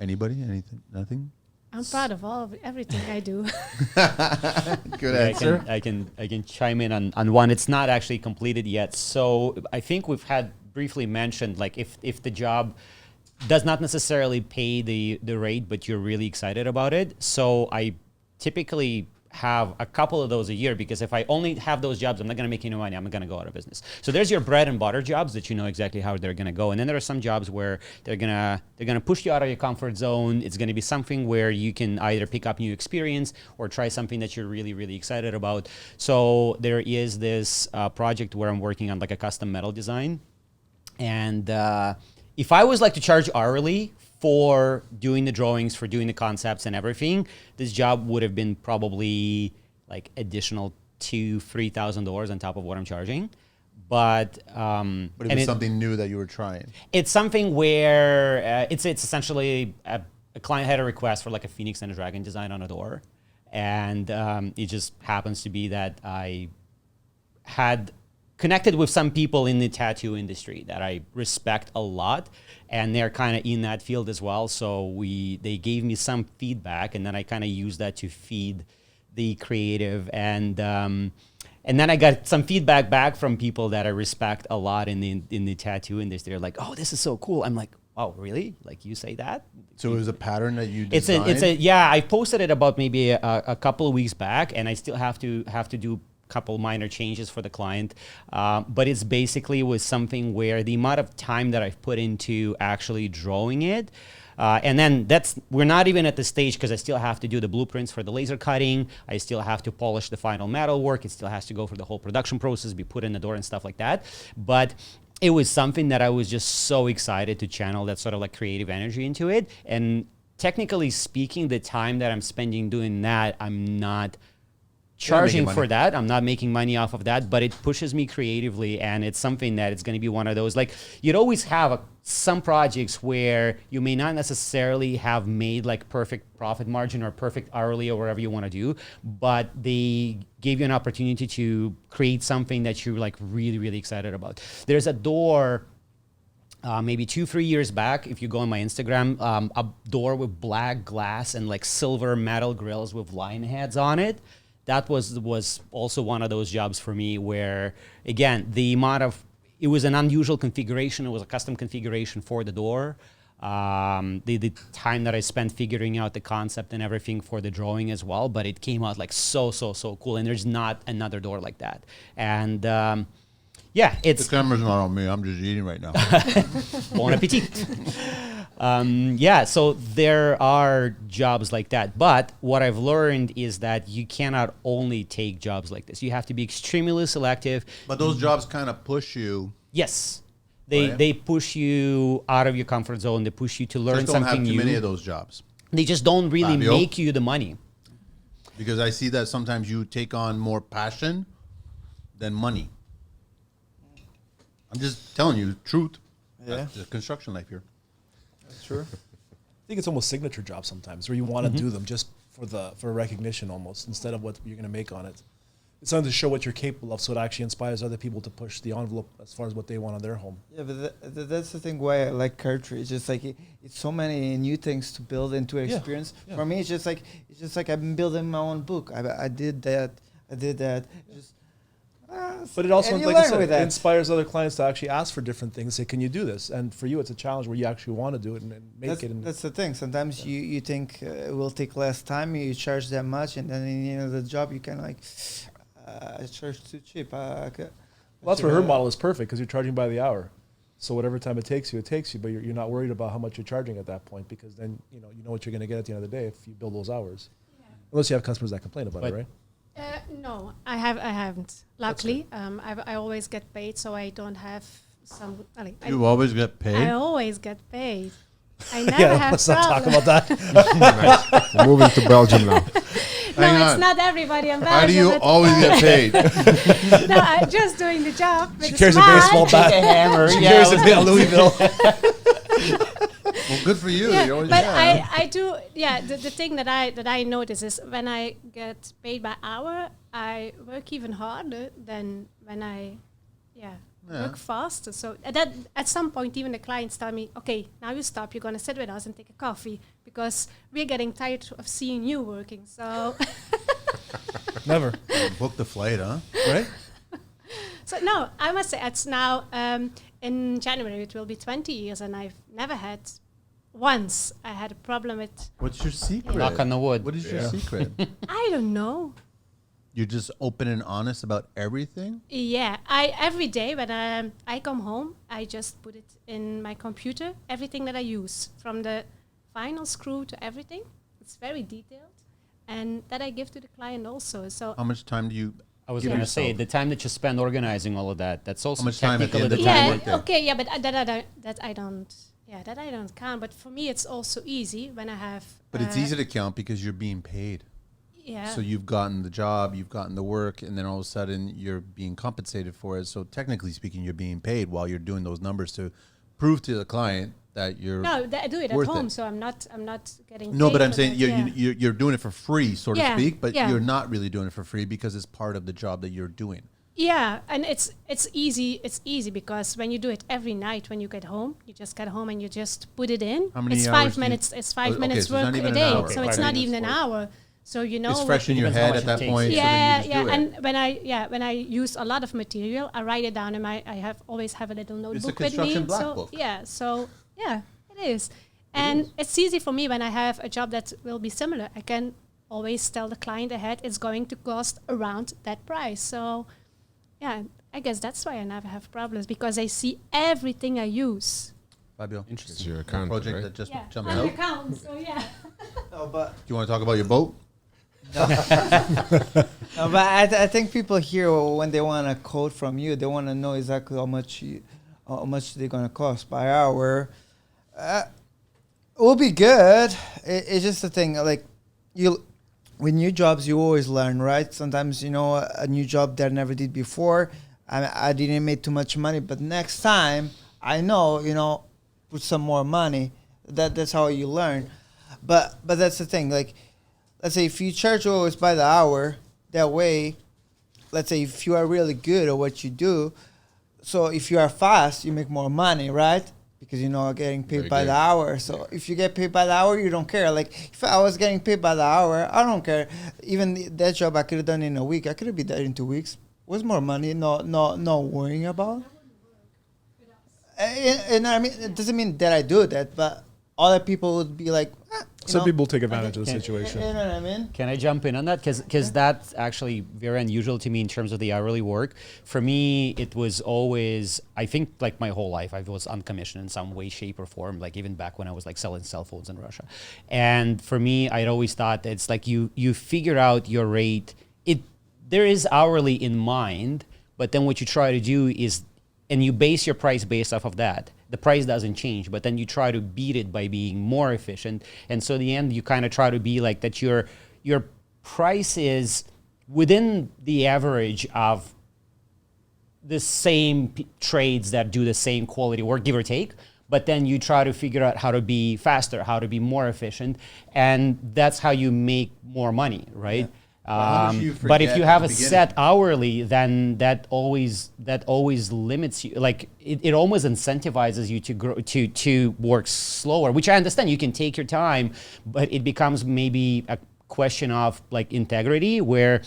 Anybody? Anything? Nothing? I'm proud of everything I do. Good answer. I can chime in on one. It's not actually completed yet. So I think we've had briefly mentioned like if the job does not necessarily pay the rate, but you're really excited about it. So I typically have a couple of those a year because if I only have those jobs, I'm not going to make any money. I'm going to go out of business. So there's your bread and butter jobs that you know exactly how they're going to go. And then there are some jobs where they're going to push you out of your comfort zone. It's going to be something where you can either pick up new experience or try something that you're really, really excited about. So there is this project where I'm working on like a custom metal design. And if I was like to charge hourly for doing the drawings, for doing the concepts and everything, this job would have been probably like additional $2,000-$3,000 on top of what I'm charging. But it was something new that you were trying. It's something where it's essentially a client had a request for like a phoenix and a dragon design on a door, and it just happens to be that I had connected with some people in the tattoo industry that I respect a lot, and they're kind of in that field as well. So they gave me some feedback, and then I kind of used that to feed the creative, and then I got some feedback back from people that I respect a lot in the tattoo industry. They're like, "Oh, this is so cool." I'm like, "Oh, really? Like you say that?" So it was a pattern that you designed? I posted it about maybe a couple of weeks back, and I still have to do couple minor changes for the client. But it's basically was something where the amount of time that I've put into actually drawing it, and then we're not even at the stage because I still have to do the blueprints for the laser cutting. I still have to polish the final metal work. It still has to go through the whole production process, be put in the door and stuff like that. But it was something that I was just so excited to channel that sort of like creative energy into it. And technically speaking, the time that I'm spending doing that, I'm not charging for that. I'm not making money off of that, but it pushes me creatively, and it's something that it's going to be one of those, like, you'd always have some projects where you may not necessarily have made like perfect profit margin or perfect hourly or whatever you want to do, but they gave you an opportunity to create something that you're like really, really excited about. There's a door maybe 2-3 years back, if you go on my Instagram, a door with black glass and like silver metal grills with lion heads on it. That was also one of those jobs for me where, again, it was an unusual configuration. It was a custom configuration for the door. The time that I spent figuring out the concept and everything for the drawing as well, but it came out like so cool. And there's not another door like that. And yeah, The camera's not on me. I'm just eating right now. Bon appetit. Yeah, so there are jobs like that. But what I've learned is that you cannot only take jobs like this. You have to be extremely selective. But those jobs kind of push you. Yes. Right. They push you out of your comfort zone. They push you to learn Just don't something have too new. many of those jobs. They just don't really Fabio? make you the money. Because I see that sometimes you take on more passion than money. I'm just telling you the truth. Yeah. That's the construction life here. That's true. I think it's almost signature jobs sometimes where you want to do them just for recognition almost instead of what you're going to make on it. It's something to show what you're capable of, so it actually inspires other people to push the envelope as far as what they want on their home. Yeah, but that's the thing why I like Cartridge. It's just like it's so many new things to build into an experience. Yeah. For me, it's just like I've been building my own book. I did that. Just, But it also, and you like I learn said, with it that. inspires other clients to actually ask for different things. Say, can you do this? And for you, it's a challenge where you actually want to do it and make it. And That's the thing. Sometimes you think it will take less time. You charge that much, and then in the end of the job, you kind of like I charge too cheap. well, that's where her model is perfect because you're charging by the hour. So whatever time it takes you, but you're not worried about how much you're charging at that point because then you know what you're going to get at the end of the day if you build those hours. Yeah. Unless you have customers that complain about it, right? No, I haven't. Luckily, I always get paid, so I don't have some. You always get paid? I always get paid. I never have let's not talk problems. about that. Nice. We're moving to Belgium now. No, Hang it's on. not everybody in Belgium. How do you but- always get paid? No, I'm just doing the job. She with carries a smile. baseball bat. hammer. She carries a bit of Louisville. Well, good for you. Yeah, You always but yeah. I do. Yeah, the thing that I notice is when I get paid by hour, I work even harder than when I, work faster. So that at some point, even the clients tell me, "Okay, now you stop. You're gonna sit with us and take a coffee because we're getting tired of seeing you working." So, Never, Book the flight, huh? right? so no, I must say it's now in January it will be 20 years, and I've never had. Once I had a problem with. What's your secret? Knock on the wood. What is your secret? I don't know. You're just open and honest about everything? Yeah, every day when I come home, I just put it in my computer, everything that I use, from the final screw to everything. It's very detailed, and that I give to the client also. So How much time do you I was give going to say, yourself? the time that you spend organizing all of that, that's also How much time at the technically end of the the time. day? yeah, workday. okay, yeah, but that I don't. Yeah, that I don't count. But for me, it's also easy when I have. But it's easy to count because you're being paid. Yeah. So you've gotten the job, you've gotten the work, and then all of a sudden you're being compensated for it. So technically speaking, you're being paid while you're doing those numbers to prove to the client that you're. No, I do it at worth home, it. so I'm not getting. No, paid but I'm for saying that, yeah. you're doing it for free, so to Yeah, speak. But yeah. you're not really doing it for free because it's part of the job that you're doing. Yeah, and it's easy. It's easy because when you do it every night when you get home, you just get home and you just put it in. How many it's hours 5 do you- minutes. It's 5 okay, minutes so it's not work even a an day. hour. So it's 5 not minutes even an work. hour. So you know. It's fresh in your Depends how head much at it that takes. point. Yeah, so then you just do it. and when I use a lot of material, I write it down in my. I always have a little notebook with me. construction black So book. yeah, it is, and it's easy for me when I have a job that will be similar. I can always tell the client ahead it's going to cost around that price. So, yeah, I guess that's why I never have problems, because I see everything I use. Fabio, It's your the account, project right? that just Yeah, jumped on out. account, so yeah. No, but Do you want to talk about your boat? no, but I think people here when they want a quote from you, they want to know exactly how much they're gonna cost by hour. It will be good. It's just a thing. Like with new jobs, you always learn, right? Sometimes a new job that I never did before. I didn't make too much money, but next time I know, put some more money. That's how you learn. But that's the thing. Like, let's say if you charge always by the hour, that way, let's say if you are really good at what you do, so if you are fast, you make more money, right? Because getting paid Very by good. the hour. So if you get paid by the hour, you don't care. Like if I was getting paid by the hour, I don't care. Even that job I could have done in a week, I could have been there in 2 weeks. Was more money, no worrying about. And I mean, it doesn't mean that I do that, but other people would be like, Some people take advantage of the situation. You know what I mean? Can I jump in on that? Because that's actually very unusual to me in terms of the hourly work. For me, it was always, I think, like my whole life, I was uncommissioned in some way, shape, or form. Like even back when I was like selling cell phones in Russia. And for me, I'd always thought that it's like you figure out your rate. There is hourly in mind, but then what you try to do is, and you base your price based off of that. The price doesn't change, but then you try to beat it by being more efficient. And so in the end, you kind of try to be like that your price is within the average of the same trades that do the same quality work, give or take. But then you try to figure out how to be faster, how to be more efficient. And that's how you make more money, right? Yeah. How much do you But if forget you at have the a beginning? set hourly, then that always limits you. Like it almost incentivizes you to grow, to work slower, which I understand. You can take your time, but it becomes maybe a question of like integrity, where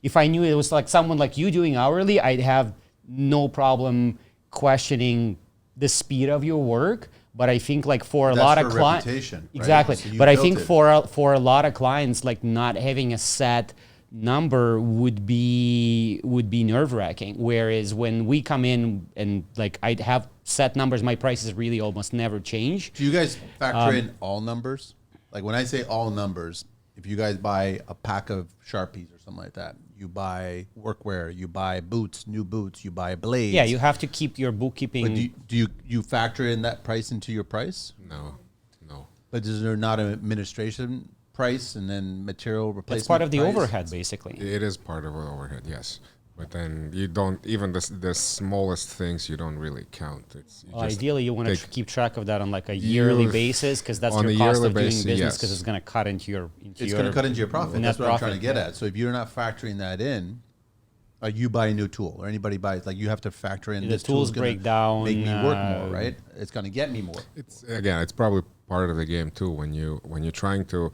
if I knew it was like someone like you doing hourly, I'd have no problem questioning the speed of your work. But I think like for a That's lot for of clients, reputation, right? exactly. So you But I built think it. for a lot of clients, like not having a set number would be nerve wracking. Whereas when we come in and like I'd have set numbers, my prices really almost never change. Do you guys factor in all numbers? Like when I say all numbers, if you guys buy a pack of Sharpies or something like that, you buy workwear, you buy boots, new boots, you buy blades. Yeah, you have to keep your bookkeeping. But do you factor in that price into your price? No. But is there not an administration price and then material replacement? It's part of the price? overhead, basically. It is part of our overhead, yes. But then you don't, even the smallest things you don't really count. Ideally, you want to take- keep track of that on like a yearly basis, because that's on your a cost yearly of doing basis, business, yes. because it's going to cut into your It's going to cut into your profit. net That's what I'm trying to profit, get yeah. at. So if you're not factoring that in, like you buy a new tool or anybody buys, like you have to factor in The this tools tool's gonna break down, make me work more, right? It's going to get me more. It's probably part of the game too. When you're trying to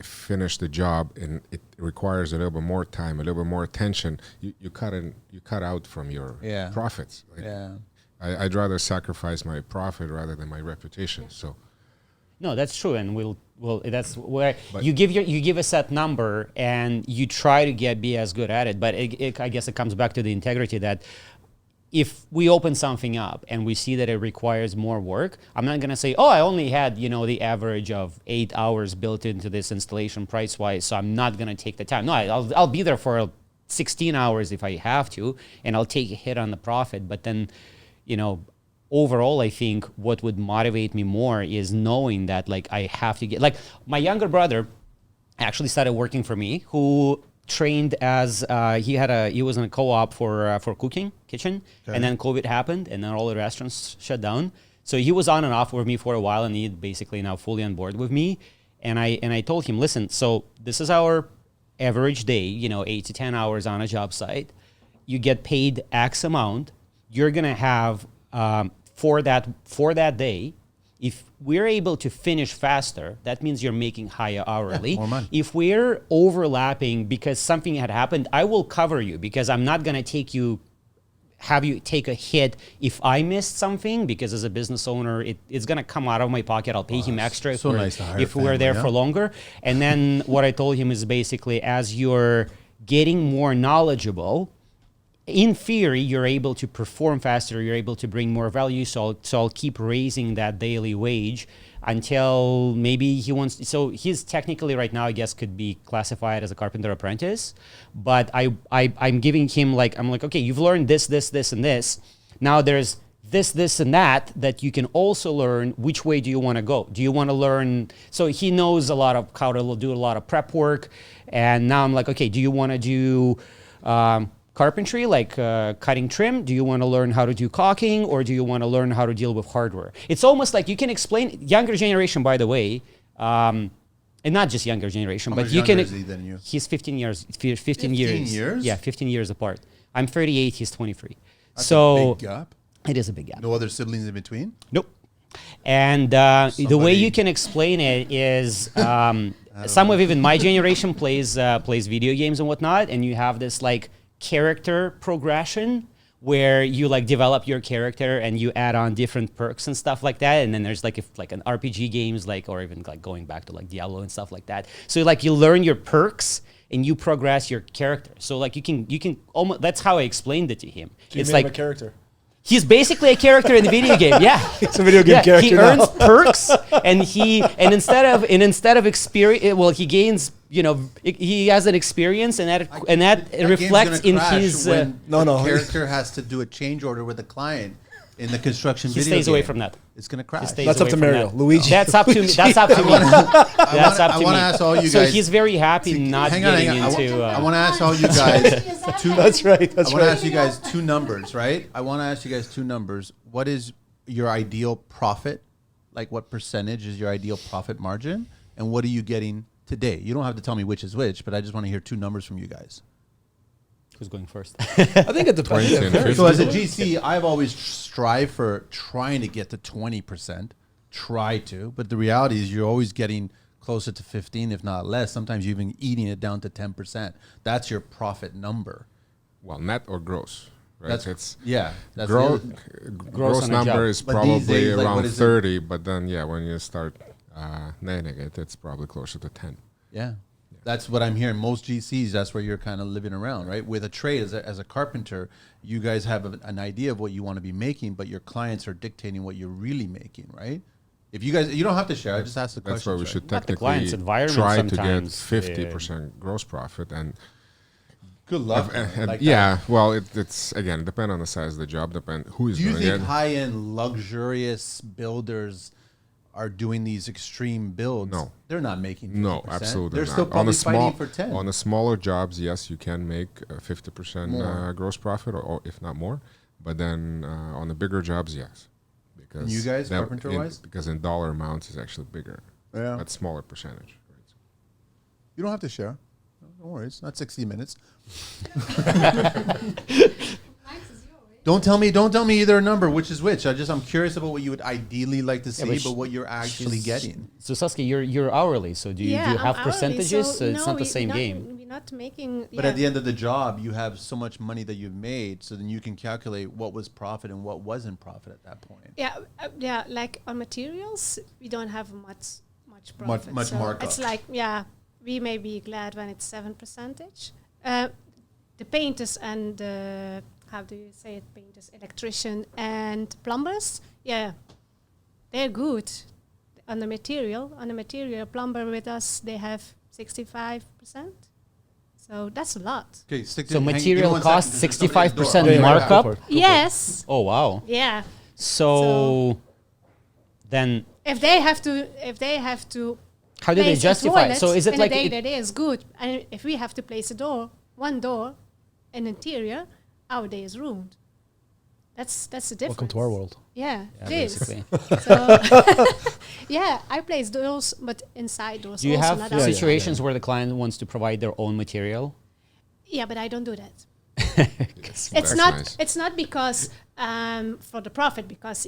finish the job and it requires a little bit more time, a little bit more attention, you cut out from your Yeah. profits. Like, Yeah. I'd rather sacrifice my profit rather than my reputation. So No, that's true, and that's where But- you give a set number and you try to be as good at it. But I guess it comes back to the integrity that if we open something up and we see that it requires more work, I'm not gonna say, oh, I only had the average of 8 hours built into this installation price wise, so I'm not gonna take the time. No, I'll be there for 16 hours if I have to, and I'll take a hit on the profit. But then, overall, I think what would motivate me more is knowing that like I have to get, like my younger brother actually started working for me, who trained as he was in a co-op for kitchen, and then COVID happened, and then all the restaurants shut down. So he was on and off with me for a while, and he's basically now fully on board with me. And I told him, listen, so this is our average day, 8 to 10 hours on a job site. You get paid X amount. You're gonna have for that day. If we're able to finish faster, that means you're making higher hourly. more money. If we're overlapping because something had happened, I will cover you, because I'm not going to take you have you take a hit if I missed something, because as a business owner, it's gonna come out of my pocket. I'll pay him extra so nice to hire if we're family, there yeah? for longer. And then what I told him is basically, as you're getting more knowledgeable, in theory, you're able to perform faster, you're able to bring more value. So I'll keep raising that daily wage until maybe he wants. So he's technically right now, I guess, could be classified as a carpenter apprentice. But I'm giving him I'm like, okay, you've learned this, and this. Now there's this, and that you can also learn. Which way do you want to go? Do you want to learn? So he knows a lot of how to do a lot of prep work. And now I'm like, okay, do you want to do carpentry, like cutting trim? Do you want to learn how to do caulking, or do you want to learn how to deal with hardware? It's almost like you can explain, younger generation, by the way, and not just younger generation, How but much you can. younger is he than you? He's 15 years. 15 years? Yeah, 15 years apart. I'm 38. He's 23. That's so a big gap. it is a big gap. No other siblings in between? Nope. And the way Somebody- you can explain it is some of even my generation plays video games and whatnot, and you have this character progression where you develop your character and you add on different perks and stuff like that. And then there's an RPG games or even going back to Diablo and stuff like that. So you learn your perks and you progress your character. So you can almost, that's how I explained it to him. So you It's made him a character. he's basically a character in the video game. Yeah. It's a video game character He now. earns perks, and instead of experience, well, he gains. He has an experience, and that That reflects game's gonna in crash his. when No, the no. character has to do a change order with the client in the construction He video stays away game. from that. It's gonna crash. Stays That's up away to from Mario. that. Luigi. That's up to me. That's up to me. That's up I to wanna me. ask all you So guys- he's very happy not hang on, getting hang on. into. I want to ask all you guys two. That's right. I That's want to right. ask you guys two numbers, right? I want to ask you guys two numbers. What is your ideal profit? What percentage is your ideal profit margin? And what are you getting today? You don't have to tell me which is which, but I just want to hear two numbers from you guys. Who's going first? I think it depends. 20 and 50. So as a GC, I've always strived for trying to get to 20%, but the reality is you're always getting closer to 15, if not less. Sometimes you're even eating it down to 10%. That's your profit number. Well, net or gross, right? That's the gross, other- gross on a number job. is But these probably days, what around is it? 30, but then when you start netting it, it's probably closer to 10. Yeah. That's what I'm hearing. Most GCs, that's where you're kind of living around, right? With a trade, as a carpenter, you guys have an idea of what you want to be making, but your clients are dictating what you're really making, right? If you guys, you don't have to share. I just asked the That's question. why we should Not the client's technically environment try to get sometimes, 50% gross profit. And Good luck. well, it's again, depend on the size of the job, depend who is Do you doing think it. high-end, luxurious builders are doing these extreme builds? No. They're not making 50%. No, absolutely They're not. still probably fighting for 10. On the smaller jobs, yes, you can make 50% More. gross profit, or if not more. But then on the bigger jobs, yes. Because And you guys, that- carpenter-wise? because in dollar amounts, is actually bigger. Yeah. But smaller percentage. Right? You don't have to share. Don't worry. It's not 60 minutes. Don't tell me either number, which is which. I'm curious about what you would ideally like to see, but but what you're actually getting. So Saskia, you're hourly. So do you I'm have hourly, percentages? So it's no, not the we're same not- game. We're not making. But at the end of the job, you have so much money that you've made, so then you can calculate what was profit and what wasn't profit at that point. Like on materials, we don't have much profit. much so markup. It's we may be glad when it's 7%. The painters and how do you say it? Painters, electrician and plumbers. Yeah, they're good on the material. On the material, plumber with us, they have 65%. So that's a lot. Okay, stick to So material cost 65% Yeah, markup. go for it. Yes. Oh wow. Yeah. So then If they have to how do they place a justify? toilet So is it in like a day it- that is good, and if we have to place one door, an interior, our day is ruined. That's the difference. Welcome to our world. Yeah, Yeah, it is. basically. So yeah, I place doors, but inside doors. Do you also, have not outside. situations where the client wants to provide their own material? Yeah, but I don't do that. It's It's not. nice. It's not because for the profit. Because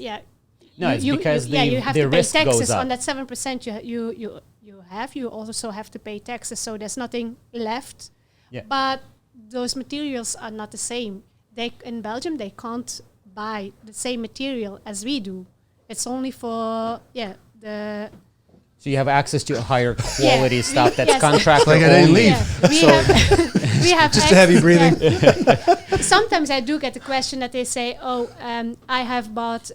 No, it's because you have the to pay risk taxes goes up. on that 7%. You also have to pay taxes, so there's nothing left. Yeah. But those materials are not the same. they in Belgium they can't buy the same material as we do. It's only for the So you have access to higher quality we- stuff that's yes. contractor Like I didn't only. leave. yeah, we have we have Just heavy breathing. yeah. Sometimes I do get the question that they say, "Oh, I have bought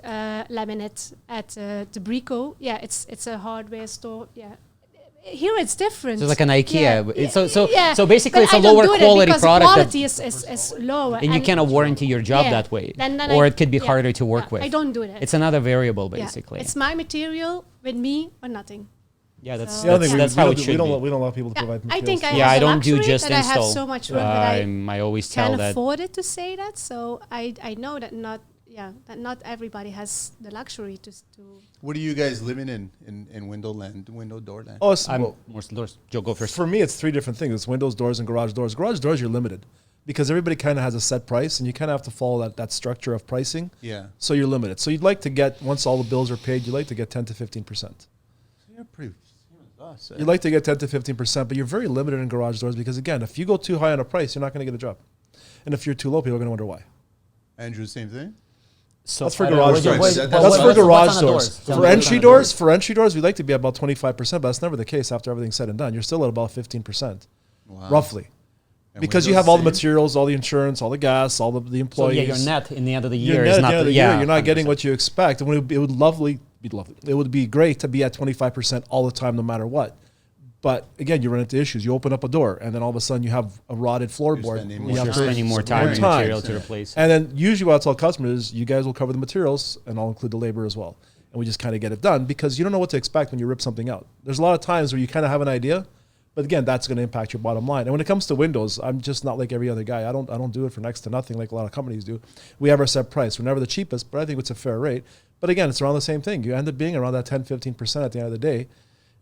laminate at the Brico. Yeah, it's a hardware store. Yeah, here it's different. So it's like an IKEA. Yeah. So basically, But it's a I don't lower do that quality because product, The quality is lower, and you cannot warranty your job yeah. that way, Then or I- it could be yeah. harder to work Yeah, with. I don't do that. It's another variable, Yeah. basically. It's my material with me or nothing. Yeah, that's So- that's how it should we don't, be. we don't allow people to Yeah, provide I materials. think I Yeah, have I the don't do luxury just that I have install. so much work that I always tell can that. afford it to say that. So I know that not everybody has the luxury to What are you guys living in window land, window door land? Oh, it's, I'm well, more doors. Joe, go first. for me, it's three different things. It's windows, doors, and garage doors. Garage doors, you're limited because everybody kind of has a set price, and you kind of have to follow that structure of pricing. Yeah. So you're limited. So you'd like to get, once all the bills are paid, you'd like to get 10 to 15%. You're pretty same as us. You'd like to get 10 to 15%, but you're very limited in garage doors because, again, if you go too high on a price, you're not going to get a job. And if you're too low, people are going to wonder why. Andrew, same thing. So That's for I don't know, garage doors. what's- That's what's- for what's garage on the doors. Tell For me what's entry on the doors, we'd like to be about 25%, but that's never the case after everything's said and done. You're still at about 15%, Wow. roughly. And Because you windows have all the same? materials, all the insurance, all the gas, all the So employees. yeah, your net in the end of the Your year net is at the not. end of the Yeah, year, you're not getting 100%. what you expect. And it would be lovely. It would be great to be at 25% all the time, no matter what. But again, you run into issues. You open up a door, and then all of a sudden you have a rotted floorboard. spending You more have You're to- spending more time and time. material to replace. And then usually what I tell customers is you guys will cover the materials and I'll include the labor as well. And we just kind of get it done because you don't know what to expect when you rip something out. There's a lot of times where you kind of have an idea, but again, that's going to impact your bottom line. And when it comes to windows, I'm just not like every other guy. I don't do it for next to nothing like a lot of companies do. We have our set price. We're never the cheapest, but I think it's a fair rate. But again, it's around the same thing. You end up being around that 10, 15% at the end of the day.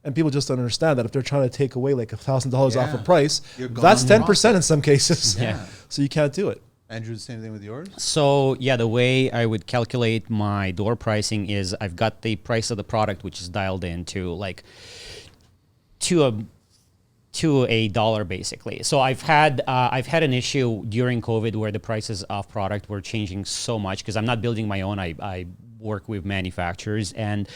And people just don't understand that if they're trying to take away like $1,000 off a Yeah. price, You're that's gone 10% in some cases. Yeah. So you can't do it. Andrew, the same thing with yours. So yeah, the way I would calculate my door pricing is I've got the price of the product, which is dialed into like to a dollar basically. So I've had an issue during COVID where the prices of product were changing so much because I'm not building my own. I work with manufacturers, and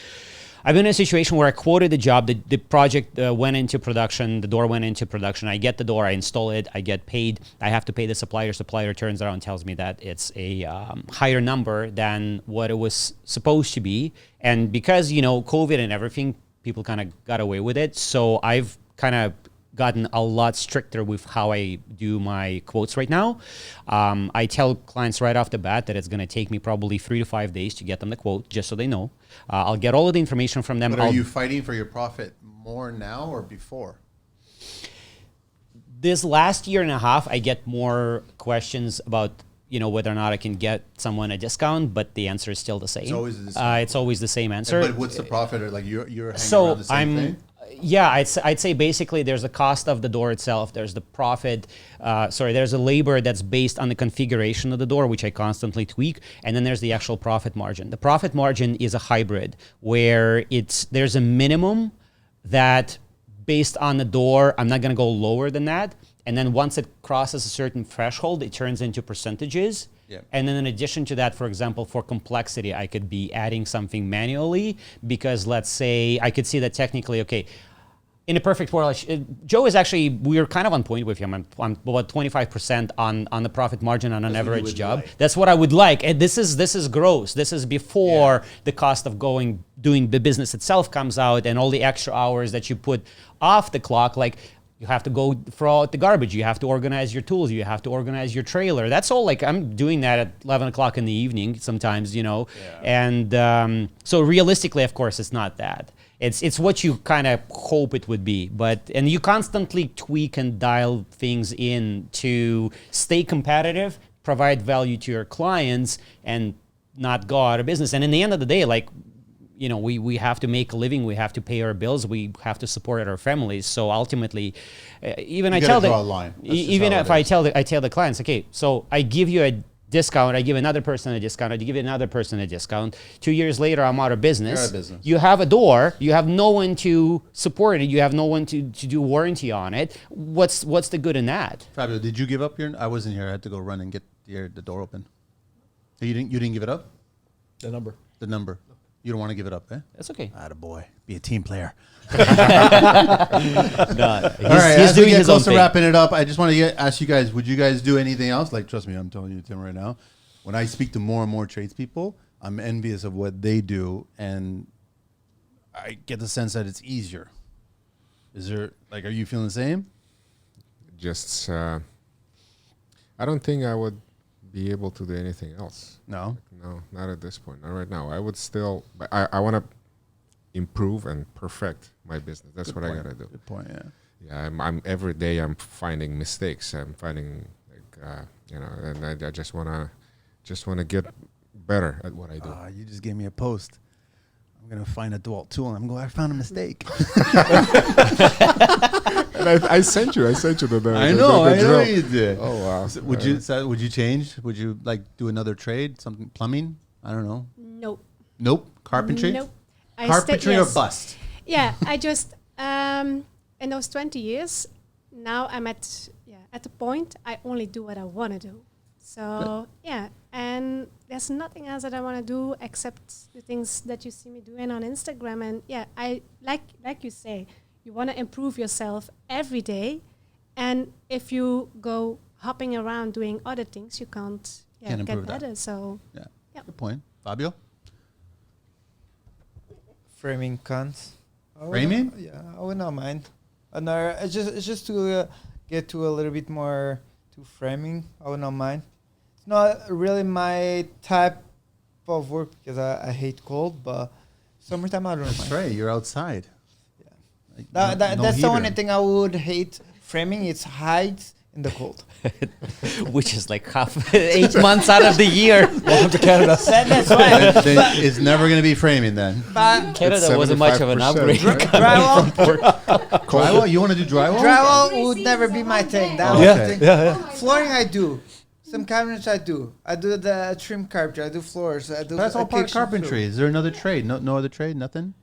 I've been in a situation where I quoted the job, the project went into production, the door went into production, I get the door, I install it, I get paid, I have to pay the supplier turns around and tells me that it's a higher number than what it was supposed to be. And because, COVID and everything, people kind of got away with it. So I've kind of gotten a lot stricter with how I do my quotes right now. I tell clients right off the bat that it's going to take me probably 3 to 5 days to get them the quote, just so they know. I'll get all of the information from them. But are you fighting for your profit more now or before? This last year and a half, I get more questions about whether or not I can get someone a discount, but the answer is still the same. It's always the same. It's always the same answer. But what's the profit? Or like you're hanging So around the same thing? Yeah, I'd say basically there's a cost of the door itself. There's the profit. There's a labor that's based on the configuration of the door, which I constantly tweak, and then there's the actual profit margin. The profit margin is a hybrid where there's a minimum that based on the door, I'm not going to go lower than that. And then once it crosses a certain threshold, it turns into percentages. Yep. And then in addition to that, for example, for complexity, I could be adding something manually because let's say I could see that technically, okay, in a perfect world, Joe is actually, we're kind of on point with him. I'm about 25% on the profit margin on an That's what you average would job. like. That's what I would like. And this is gross. This is before the cost of doing the business itself comes out and all the extra hours that you put off the clock, like you have to go throw out the garbage. You have to organize your tools. You have to organize your trailer. That's all. Like I'm doing that at 11 o'clock in the evening sometimes, And so realistically, of course, it's not that. It's what you kind of hope it would be. And you constantly tweak and dial things in to stay competitive, provide value to your clients, and not go out of business. And in the end of the day, we have to make a living, we have to pay our bills, we have to support our families. So ultimately, even I tell draw a line. That's just even how if it I tell the clients, okay, so I give you a discount, I give another person a discount, I give another person a discount. 2 years later, I'm out of business. You're out of business. You have a door, you have no one to support it, you have no one to do warranty on it. What's the good in that? Fabio, did you give up your? I wasn't here. I had to go run and get the door open. You didn't give it up? The number. The number. You don't want to give it up, eh? That's okay. Attaboy. Be a team player. No, All right, as we get close to wrapping it up, I just want to ask you guys, would you guys do anything else? Like, trust me, I'm telling you, Tim, right now, when I speak to more and more tradespeople, I'm envious of what they do, and I get the sense that it's easier. Is there, like, are you feeling the same? Just, I don't think I would be able to do anything else. No? No, not at this point. Not right now. I would still, but I want to improve and perfect my business. That's what I got to do. Good point, yeah. Yeah, I'm every day I'm finding mistakes. I'm finding, and I just want to get better at what I do. You just gave me a post. I'm going to find a dual tool, and I'm going, I found a mistake. And I sent you the I know drill. you did. Oh wow! So would you change? Would you like do another trade? Something plumbing? I don't know. Nope. Carpentry? Nope. Carpentry or bust? Yeah, I just in those 20 years, now I'm at the point I only do what I want to do. So and there's nothing else that I want to do except the things that you see me doing on Instagram. And I like you say, you want to improve yourself every day, and if you go hopping around doing other things, you can't get better. That. So yeah, good point, Fabio. Framing cons. Framing? I would not mind. Another, it's just to get to a little bit more to framing. I would not mind. It's not really my type of work because I hate cold, but summertime I don't mind. That's right. You're outside. Yeah, Like no that's heater. the only thing I would hate framing. It's height in the cold. Which is like 8 months out of the year. Welcome to Canada. That's why. Then it's never going to be framing then. But Canada wasn't much of an 75%. upgrade. drywall, Drywall? You want to do drywall? drywall would never be my thing. That was Yeah, the thing. yeah. Flooring I do. Some cabinets I do. I do the trim carpentry. I do floors. I do. That's all part of kitchen carpentry. Is there another trade? No other trade? Nothing?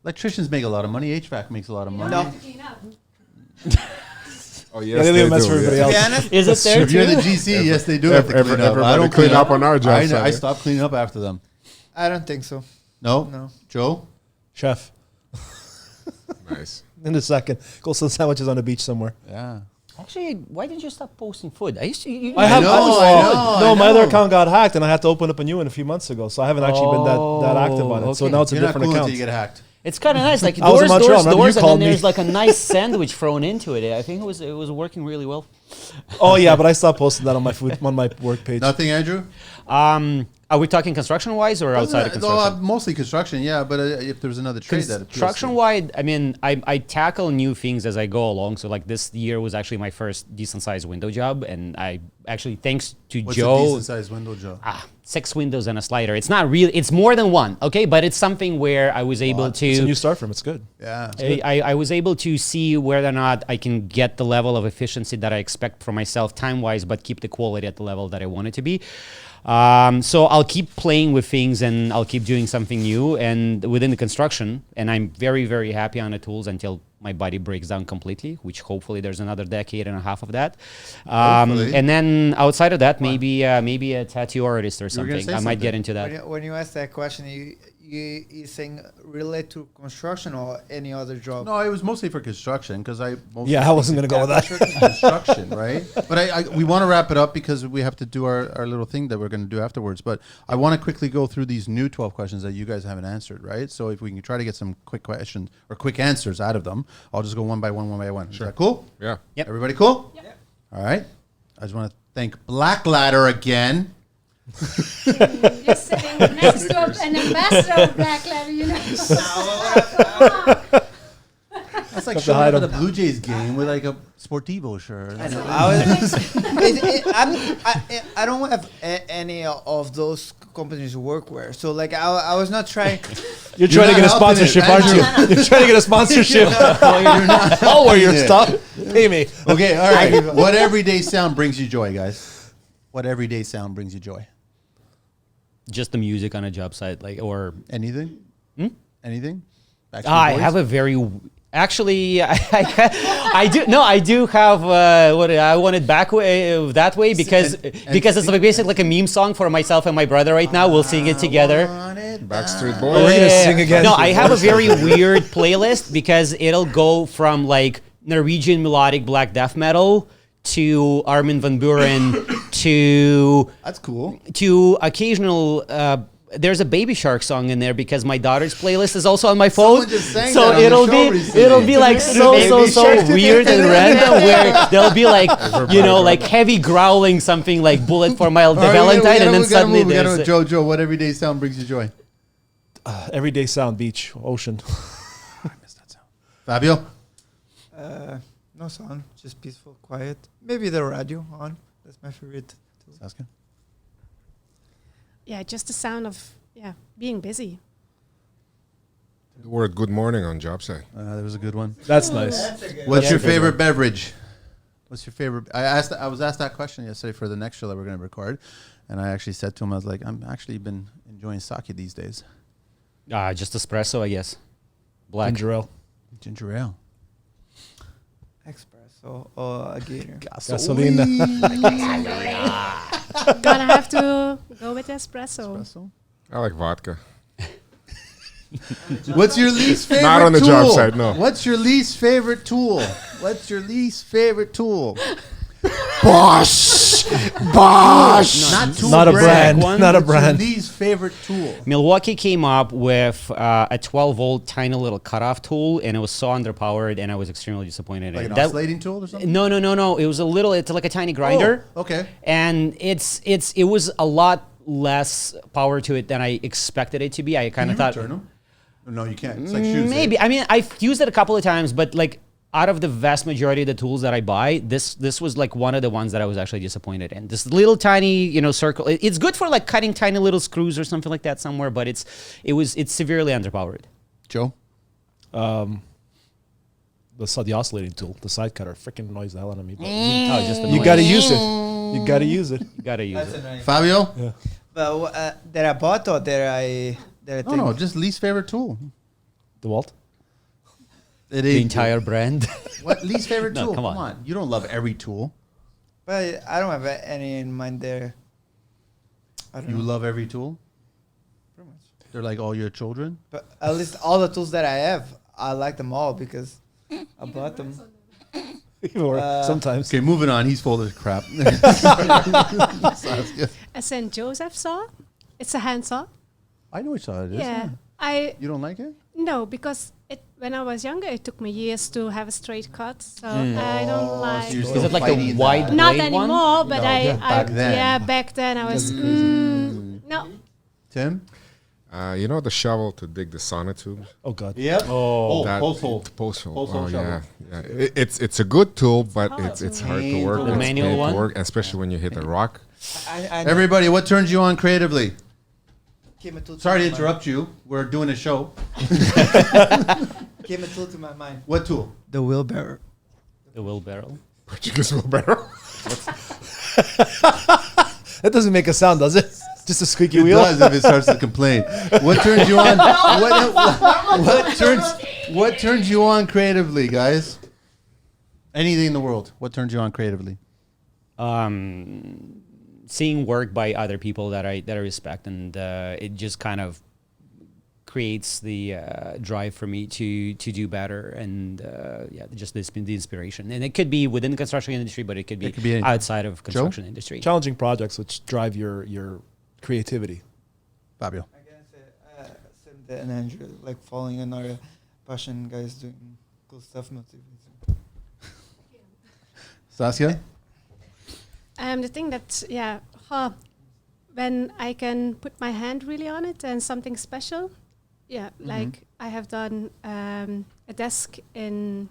Electricians make a lot of money. HVAC makes a lot of money. No. Oh Yeah, yes, they leave a they mess do. for everybody To else. be honest, Is it there If you're too? the GC, yes, they do have to clean up. I Everybody don't clean up on our job I site. stopped cleaning up after them. I don't think so. No? No. Joe? Chef. Nice. In a second. Go sell sandwiches on the beach somewhere. Yeah. Actually, why didn't you stop posting food? I used to. I have. know, No, I my other know. account got hacked, and I had to open up a new one a few months ago. So I haven't actually been that active on it. So okay. now it's a You're not different cool until account. you get hacked. It's kind of nice. Like I was in doors, Montreal, doors, remember you doors, and then called me. there's like a nice sandwich thrown into it. I think it was working really well. Oh yeah, but I stopped posting that on my work page. Nothing, Andrew? Are we talking construction wise or outside of construction? Mostly construction, yeah. But if there's another trade that appeals to Construction you. wide, I mean, I tackle new things as I go along. So like this year was actually my first decent sized window job, and I actually thanks to What's Joe. a decent sized window, Joe? 6 windows and a slider. It's not really. It's more than one, okay? But it's something where I was able It's a to. new start from. It's good. Yeah. I was able to see whether or not I can get the level of efficiency that I expect from myself time-wise, but keep the quality at the level that I want it to be. So I'll keep playing with things and I'll keep doing something new and within the construction. And I'm very, very happy on the tools until my body breaks down completely, which hopefully there's another decade and a half of that. Hopefully. And then outside of that, maybe a tattoo artist or were gonna something. say I might get something. into that. When you ask that question, you saying relate to construction or any other job? No, it was mostly for construction because I mostly Yeah, I wasn't gonna go with that. construction, right? But we want to wrap it up because we have to do our little thing that we're going to do afterwards. But I want to quickly go through these new 12 questions that you guys haven't answered, right? So if we can try to get some quick questions or quick answers out of them, I'll just go one by one. Sure. Is that cool? Yeah. Yep. Everybody cool? Yep. All right. I just want to thank Blaklader again. You're sitting next to an ambassador of Blaklader, you know. That's like Have to showing hide up at a 'em. Blue Jays game with like a Sportivo shirt. I don't have any of those companies workwear, so like I was not trying. You're trying to not get a helping it, sponsorship, aren't you? You're trying to get a sponsorship. I'll wear your Yeah. stuff. Pay me. Okay, all right. What everyday sound brings you joy, guys? What everyday sound brings you joy? Just the music on a job site, or Anything? Anything? Backstreet I Boys? have a very Actually, I do. No, I do have what I want it back that way because it's like basically like a meme song for myself and my brother right now. We'll sing it together. Backstreet Oh, we're gonna Boys. sing again. No, I have a very weird playlist because it'll go from like Norwegian melodic black death metal to Armin van Buuren That's cool. to occasional. There's a Baby Shark song in there because my daughter's playlist is also on my phone. Someone just sang So that on the it'll show be recently. like so weird and random where there'll be like like heavy growling something like Bullet for My Valentine and then suddenly there's Joe, what everyday sound brings you joy? Everyday sound, beach, ocean. I missed that sound. Fabio? No sound, just peaceful, quiet. Maybe the radio on. That's my favorite. Saskia? Yeah, just the sound of being busy. The word good morning on job site. That was a good one. That's nice. What's your That's a good favorite one. beverage? What's your favorite? I was asked that question yesterday for the next show that we're going to record, and I actually said to him, I was like, I'm actually been enjoying sake these days. just espresso, I guess. Black. Ginger ale. Ginger ale. Espresso or a gator. Gasolina. Gonna have to go with espresso. Espresso. I like vodka. What's your least favorite Not on the tool? job site, no. What's your least favorite tool? What's your least favorite tool? Bosch! Bosch! Not tool Not a brand. One. Not a What's your brand. least favorite tool? Milwaukee came up with a 12-volt tiny little cutoff tool, and it was so underpowered, and I was extremely disappointed. Like in an it. oscillating tool or something? No. It was it's like a tiny grinder, Oh, okay. and it was a lot less power to it than I expected it to be. I kind of thought Return them? No, you can't. It's like shoes. maybe. I mean, I've used it a couple of times, but like out of the vast majority of the tools that I buy, this was like one of the ones that I was actually disappointed in. This little tiny, circle. It's good for like cutting tiny little screws or something like that somewhere, but it's severely underpowered. Joe? The oscillating tool, the side cutter, freaking annoys the hell out of me. But Oh, just you got to use it. You got to use it. You gotta use That's it. annoying. Fabio? But that I bought or that I think. No, just least favorite tool. DeWalt. It The entire brand. What least favorite No, tool? come on. You don't love every tool. But I don't have any in mind there. I don't You know. love every tool? Pretty much. They're like all your children? But at least all the tools that I have, I like them all because I bought them. Or sometimes. Okay, moving on. He's full of crap. A St. Joseph saw. It's a hand saw. I know which saw it is. Yeah. You don't like it? No, because when I was younger, it took me years to have a straight cut. So I don't like. you're Is still it like fighting the that. wide Not blade one? anymore, but No, I back then. yeah, back then I was no. Tim? You know the shovel to dig the sonotubes? Oh, God. Yep. Oh. That- post hole. Post hole. Post hole Oh, shovel. yeah. It's a good tool, but hard it's to- hard to Painful. work The with. It's manual painful one? work, especially when you hit a rock. I Everybody, what turns you on creatively? came a tool Sorry to my mind. interrupt you. We're doing a show. Came a tool to my mind. What tool? The wheelbarrow. The wheelbarrow. Portuguese wheelbarrow. That doesn't make a sound, does it? Just a squeaky It wheel? does if it starts to complain. What turns you on? What turns you on creatively, guys? Anything in the world. What turns you on creatively? Seeing work by other people that I respect, and it just kind of creates the drive for me to do better, and just the inspiration. And it could be within the construction industry, but it could be anything. outside of construction industry. Challenging projects which drive your creativity. Fabio. I guess Sim and Andrew like following in our passion guys doing cool stuff motivates. Saskia? The thing that when I can put my hand really on it and something special, like I have done a desk in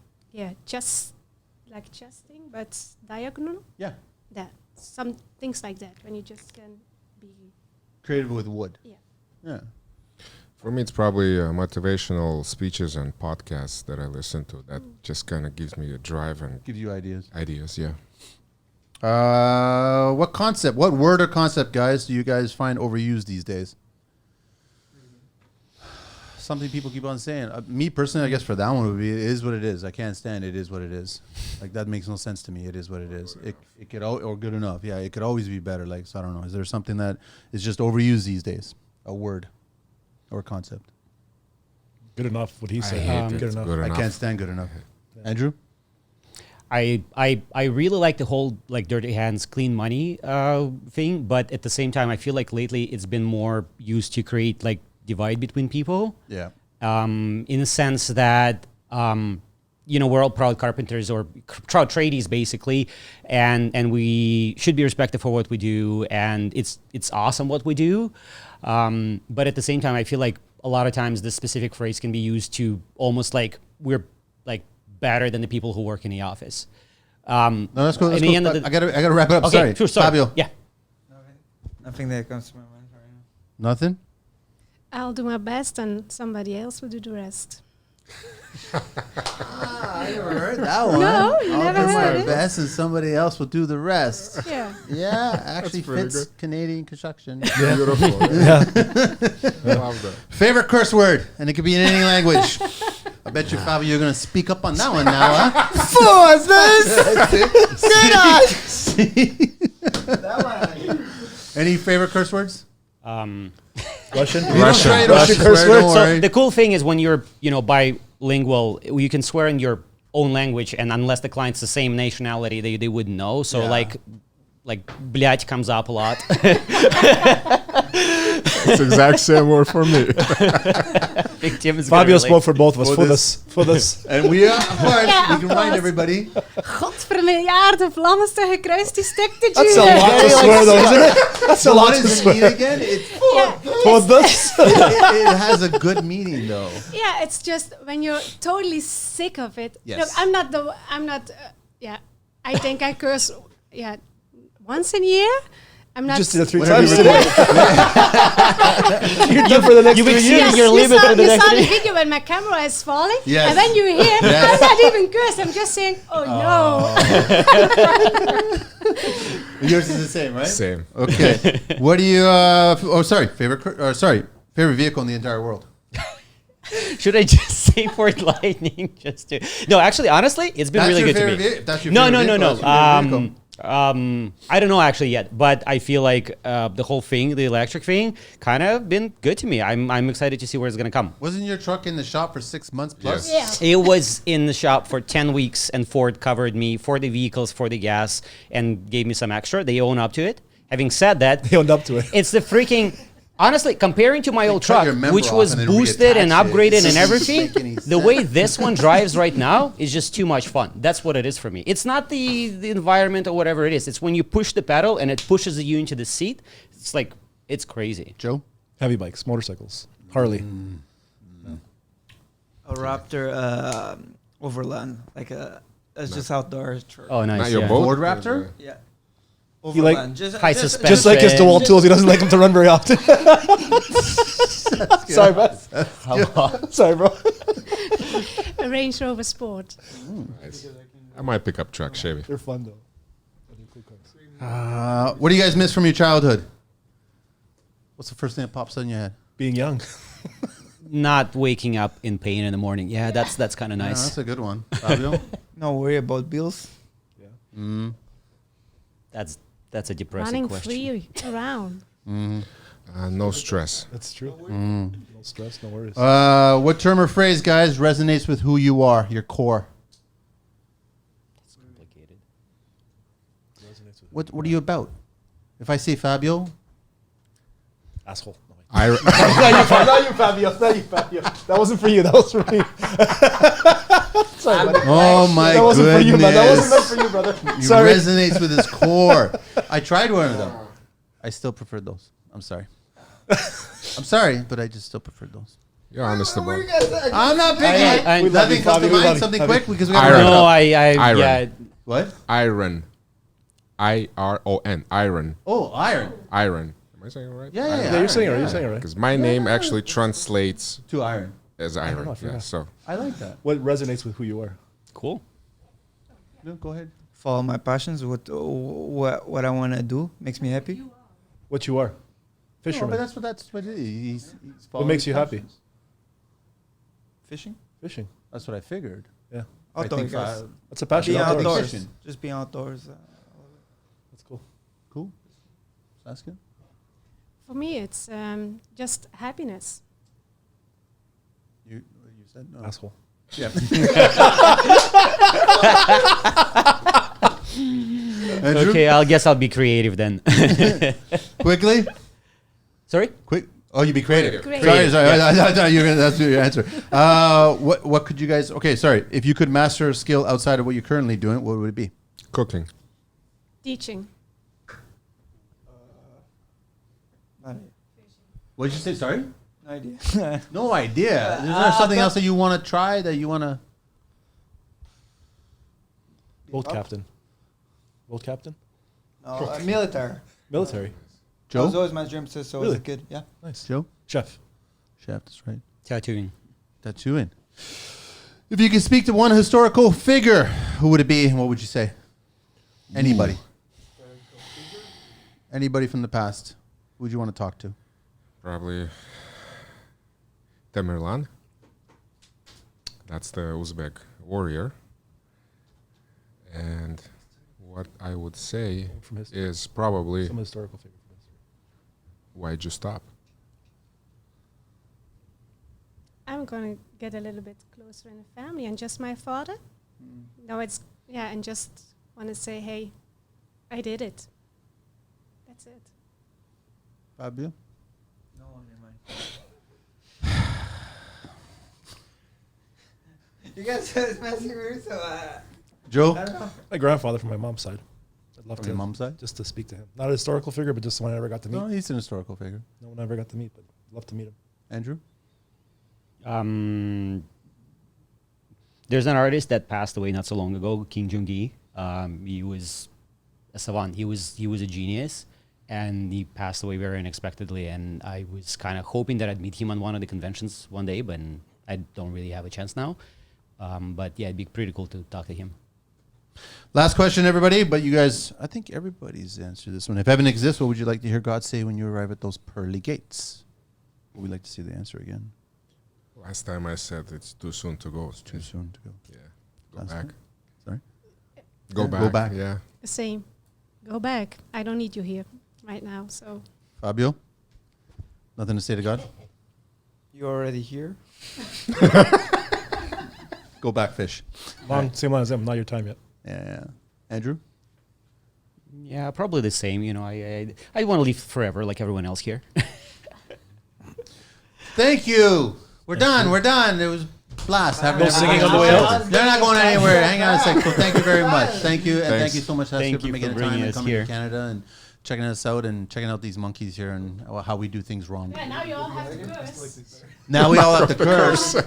just like chesting but diagonal. Yeah. That some things like that when you just can be Creative with wood. Yeah. Yeah. For me, it's probably motivational speeches and podcasts that I listen to. That just kind of gives me a drive and Gives you ideas. ideas. Yeah. What word or concept, guys, do you guys find overused these days? something people keep on saying. Me personally, I guess for that one would be, it is what it is. I can't stand it is what it is. Like, that makes no sense to me. It is what it is. It could, or good enough. Yeah, it could always be better. Like, so I don't know. Is there something that is just overused these days? A word or a concept? Good enough, what he I said. hate it. Good enough. Good I enough. can't stand good enough. Andrew? I really like the whole like dirty hands, clean money thing, but at the same time, I feel like lately it's been more used to create like divide between people. Yeah. In the sense that we're all proud carpenters or proud tradies basically, and we should be respected for what we do, and it's awesome what we do. But at the same time, I feel like a lot of times this specific phrase can be used to almost like we're like better than the people who work in the office. No, that's cool. That's in the end cool. of the- I gotta wrap it up. Okay, Sorry. sorry. Fabio. Yeah. Nothing that comes to my mind right now. Nothing? I'll do my best and somebody else will do the rest. I never heard that one. No, you I'll never do heard my it? best and somebody else will do the rest. Yeah. Yeah, actually pretty fits good. Canadian construction. Beautiful. Yeah. I love that. Favorite curse word, and it could be in any language. I bet you, Fabio, you're gonna speak up on that one now, huh? Any favorite curse words? Um, Russian? We don't try to Russian swear, curse don't words? worry. So the cool thing is when you're, bilingual, you can swear in your own language, and unless the client's the same nationality, they wouldn't know. So Yeah. like blять comes up a lot. It's the exact same word for me. Big Tim is gonna Fabio relate. spoke for both of us. For For this. this. For this. And we are, of course, Yeah, we of can remind course. everybody. Godverjaarde vlammen te gekruist die stuk te That's a duwen. lot to swear, though, isn't it? That's a lot What to does it swear. mean again? It's For this. it has a good meaning, though. Yeah, it's just when you're totally sick of it. Yes. Look, I think I curse, once a year. I'm not. Just did it 3 Whatever times you today. You're done for the next 3 years. Yes. your you limit saw, for the you next saw the day. video when my camera is falling, Yes. and then you hear, Yes. I'm not even cursed, I'm just saying, oh no. Yours is the same, right? Same. Okay. What do you? Favorite vehicle in the entire world. Should I just say Ford Lightning? No, actually, honestly, it's been really good to me. That's your No, favorite vehicle, no. that's your favorite vehicle. I don't know actually yet, but I feel like the whole thing, the electric thing, kind of been good to me. I'm excited to see where it's gonna come. Wasn't your truck in the shop for 6 months plus? Yes. Yeah. It was in the shop for 10 weeks, and Ford covered me for the vehicles, for the gas, and gave me some extra. They own up to it. Having said that, They owned up to it. it's the freaking. Honestly, comparing to my old cut truck, your member which off was and then boosted and reattach it. upgraded It and doesn't everything, make any the way this one drives right now is just too much fun. That's what it is for me. It's not the environment or whatever it is. It's when you push the pedal and it pushes you into the seat. It's like, it's crazy. Joe? Heavy bikes, motorcycles, Harley. A Raptor Overland, it's just outdoor. Oh, nice. Not your yeah. boat? Ford Raptor? Yeah. You like Overland. high suspension. Just like his DeWalt tools, he doesn't like them to run very often. Sorry, bro. Sorry, bro. A Range Rover Sport. Nice. I might pick up truck, Chevy. They're fun, though. What do you guys miss from your childhood? What's the first thing that pops in your head? Being young. Not waking up in pain in the morning. Yeah, that's kind of Yeah, nice. that's a good one. Fabio? No worry about bills. That's a depressing Running question. free around. No stress. That's true. No stress, no worries. What term or phrase, guys, resonates with who you are, your core? It's complicated. What are you about? If I say Fabio, Asshole. No, I not you, Fabio. Not you, Fabio. That wasn't for you. That was for me. Sorry, buddy. oh my That wasn't for you, man. That wasn't meant goodness. for you, brother. He Sorry. resonates with his core. I tried one of them. I still preferred those. I'm sorry. I'm sorry, but I just still preferred those. You're honest about it. I'm not picking. I- We love Nothing you, comes to Fabio. We love mind. you. Something Fabio. quick because we got Iron. No, Iron. yeah. What? Iron. IRON. Iron. Oh, iron. Iron. Am I saying it right? Yeah, yeah, Yeah, you're saying it right. You're saying it right. Because my name actually translates To iron. as don't iron. know, I Yeah, forgot. so I like that. What resonates with who you are? Cool. No, go ahead. Follow my passions. What I want to do makes me happy. What you are? No, Fisherman. but that's what it is. He's What makes you happy? Fishing? Fishing. That's what I figured. Yeah. I Outdoor, think guys. That's a passion. Being Outdoors. outdoors. Fishing. Just being outdoors. That's cool. Cool. Saskia? For me, it's just happiness. You said no. Asshole. Yeah. Okay, I guess I'll be creative then. Quickly? Sorry? Quick. Oh, you be creative. Creative. Sorry. I thought you were gonna. That's your answer. What could you guys? Okay, sorry. If you could master a skill outside of what you're currently doing, what would it be? Cooking. Teaching. What did you say? Sorry. No idea. No idea. Is there something else that you want to try? That you want to? Boat captain. Boat captain. No, military. Military. That was Joe. always my dream since I was Really? a kid. Yeah. Nice. Joe. Chef. Chef. That's right. Tattooing. Tattooing. If you could speak to one historical figure, who would it be, and what would you say? Anybody. Anybody from the past. Who would you want to talk to? Probably Tamerlan. That's the Uzbek warrior. And what I would say From history. is probably, Some historical figure from history. why'd you stop? I'm going to get a little bit closer in the family and just my father. No, it's, yeah, and just want to say, hey, I did it. That's it. Fabio. No, never mind. You guys are messing with me, so Joe. I don't know. My grandfather from my mom's side. I'd love From to. your mom's side? Just to speak to him. Not a historical figure, but just someone I never got to meet. No, he's an historical figure. No one I ever got to meet, but I'd love to meet him. Andrew. There's an artist that passed away not so long ago, King Jungi. He was a savant. He was a genius, and he passed away very unexpectedly. And I was kind of hoping that I'd meet him on one of the conventions one day, but I don't really have a chance now. But yeah, it'd be pretty cool to talk to him. Last question, everybody. But you guys, I think everybody's answered this one. If heaven exists, what would you like to hear God say when you arrive at those pearly gates? We'd like to see the answer again. Last time I said it's too soon to go. Too soon to go. Yeah. Go Last back. one. Sorry? Go Yeah, back. go back. Yeah. Same. Go back. I don't need you here right now, so. Fabio. Nothing to say to God. You already here? Go back, fish. Same line as him. Not your time yet. Yeah. Andrew. Yeah, probably the same. You know, I want to live forever like everyone else here. Thank you. We're done. We're done. It was a blast. Having No everybody singing on the way out. They're not going anywhere. Hang on a second. Well, thank you very much. Thank you. And thank Thanks. you so much, Saskia, Thank for you making for the time bringing and us coming here. to Canada and checking us out and checking out these monkeys here and how we do things wrong. Yeah, now you all have to curse. Now we all have to curse. You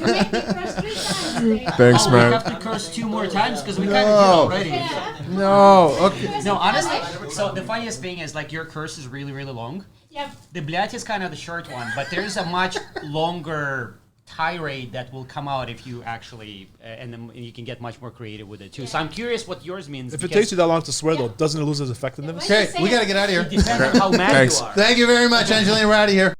make me curse 3 times today. Thanks, man. to curse 2 more times because we kinda did already. Yeah. No. Okay. No, honestly. So the funniest thing is like your curse is really, really long. Yep. The Blyat is kind of the short one, but there's a much longer tirade that will come out if you actually, and then you can get much more creative with it too. So I'm curious what yours means. If it because takes you that long to swear, though, doesn't it lose its effectiveness? Okay, we got to get out of here. it depends on how mad Thanks. you are. Thank you very much, Angelina. We're out of here.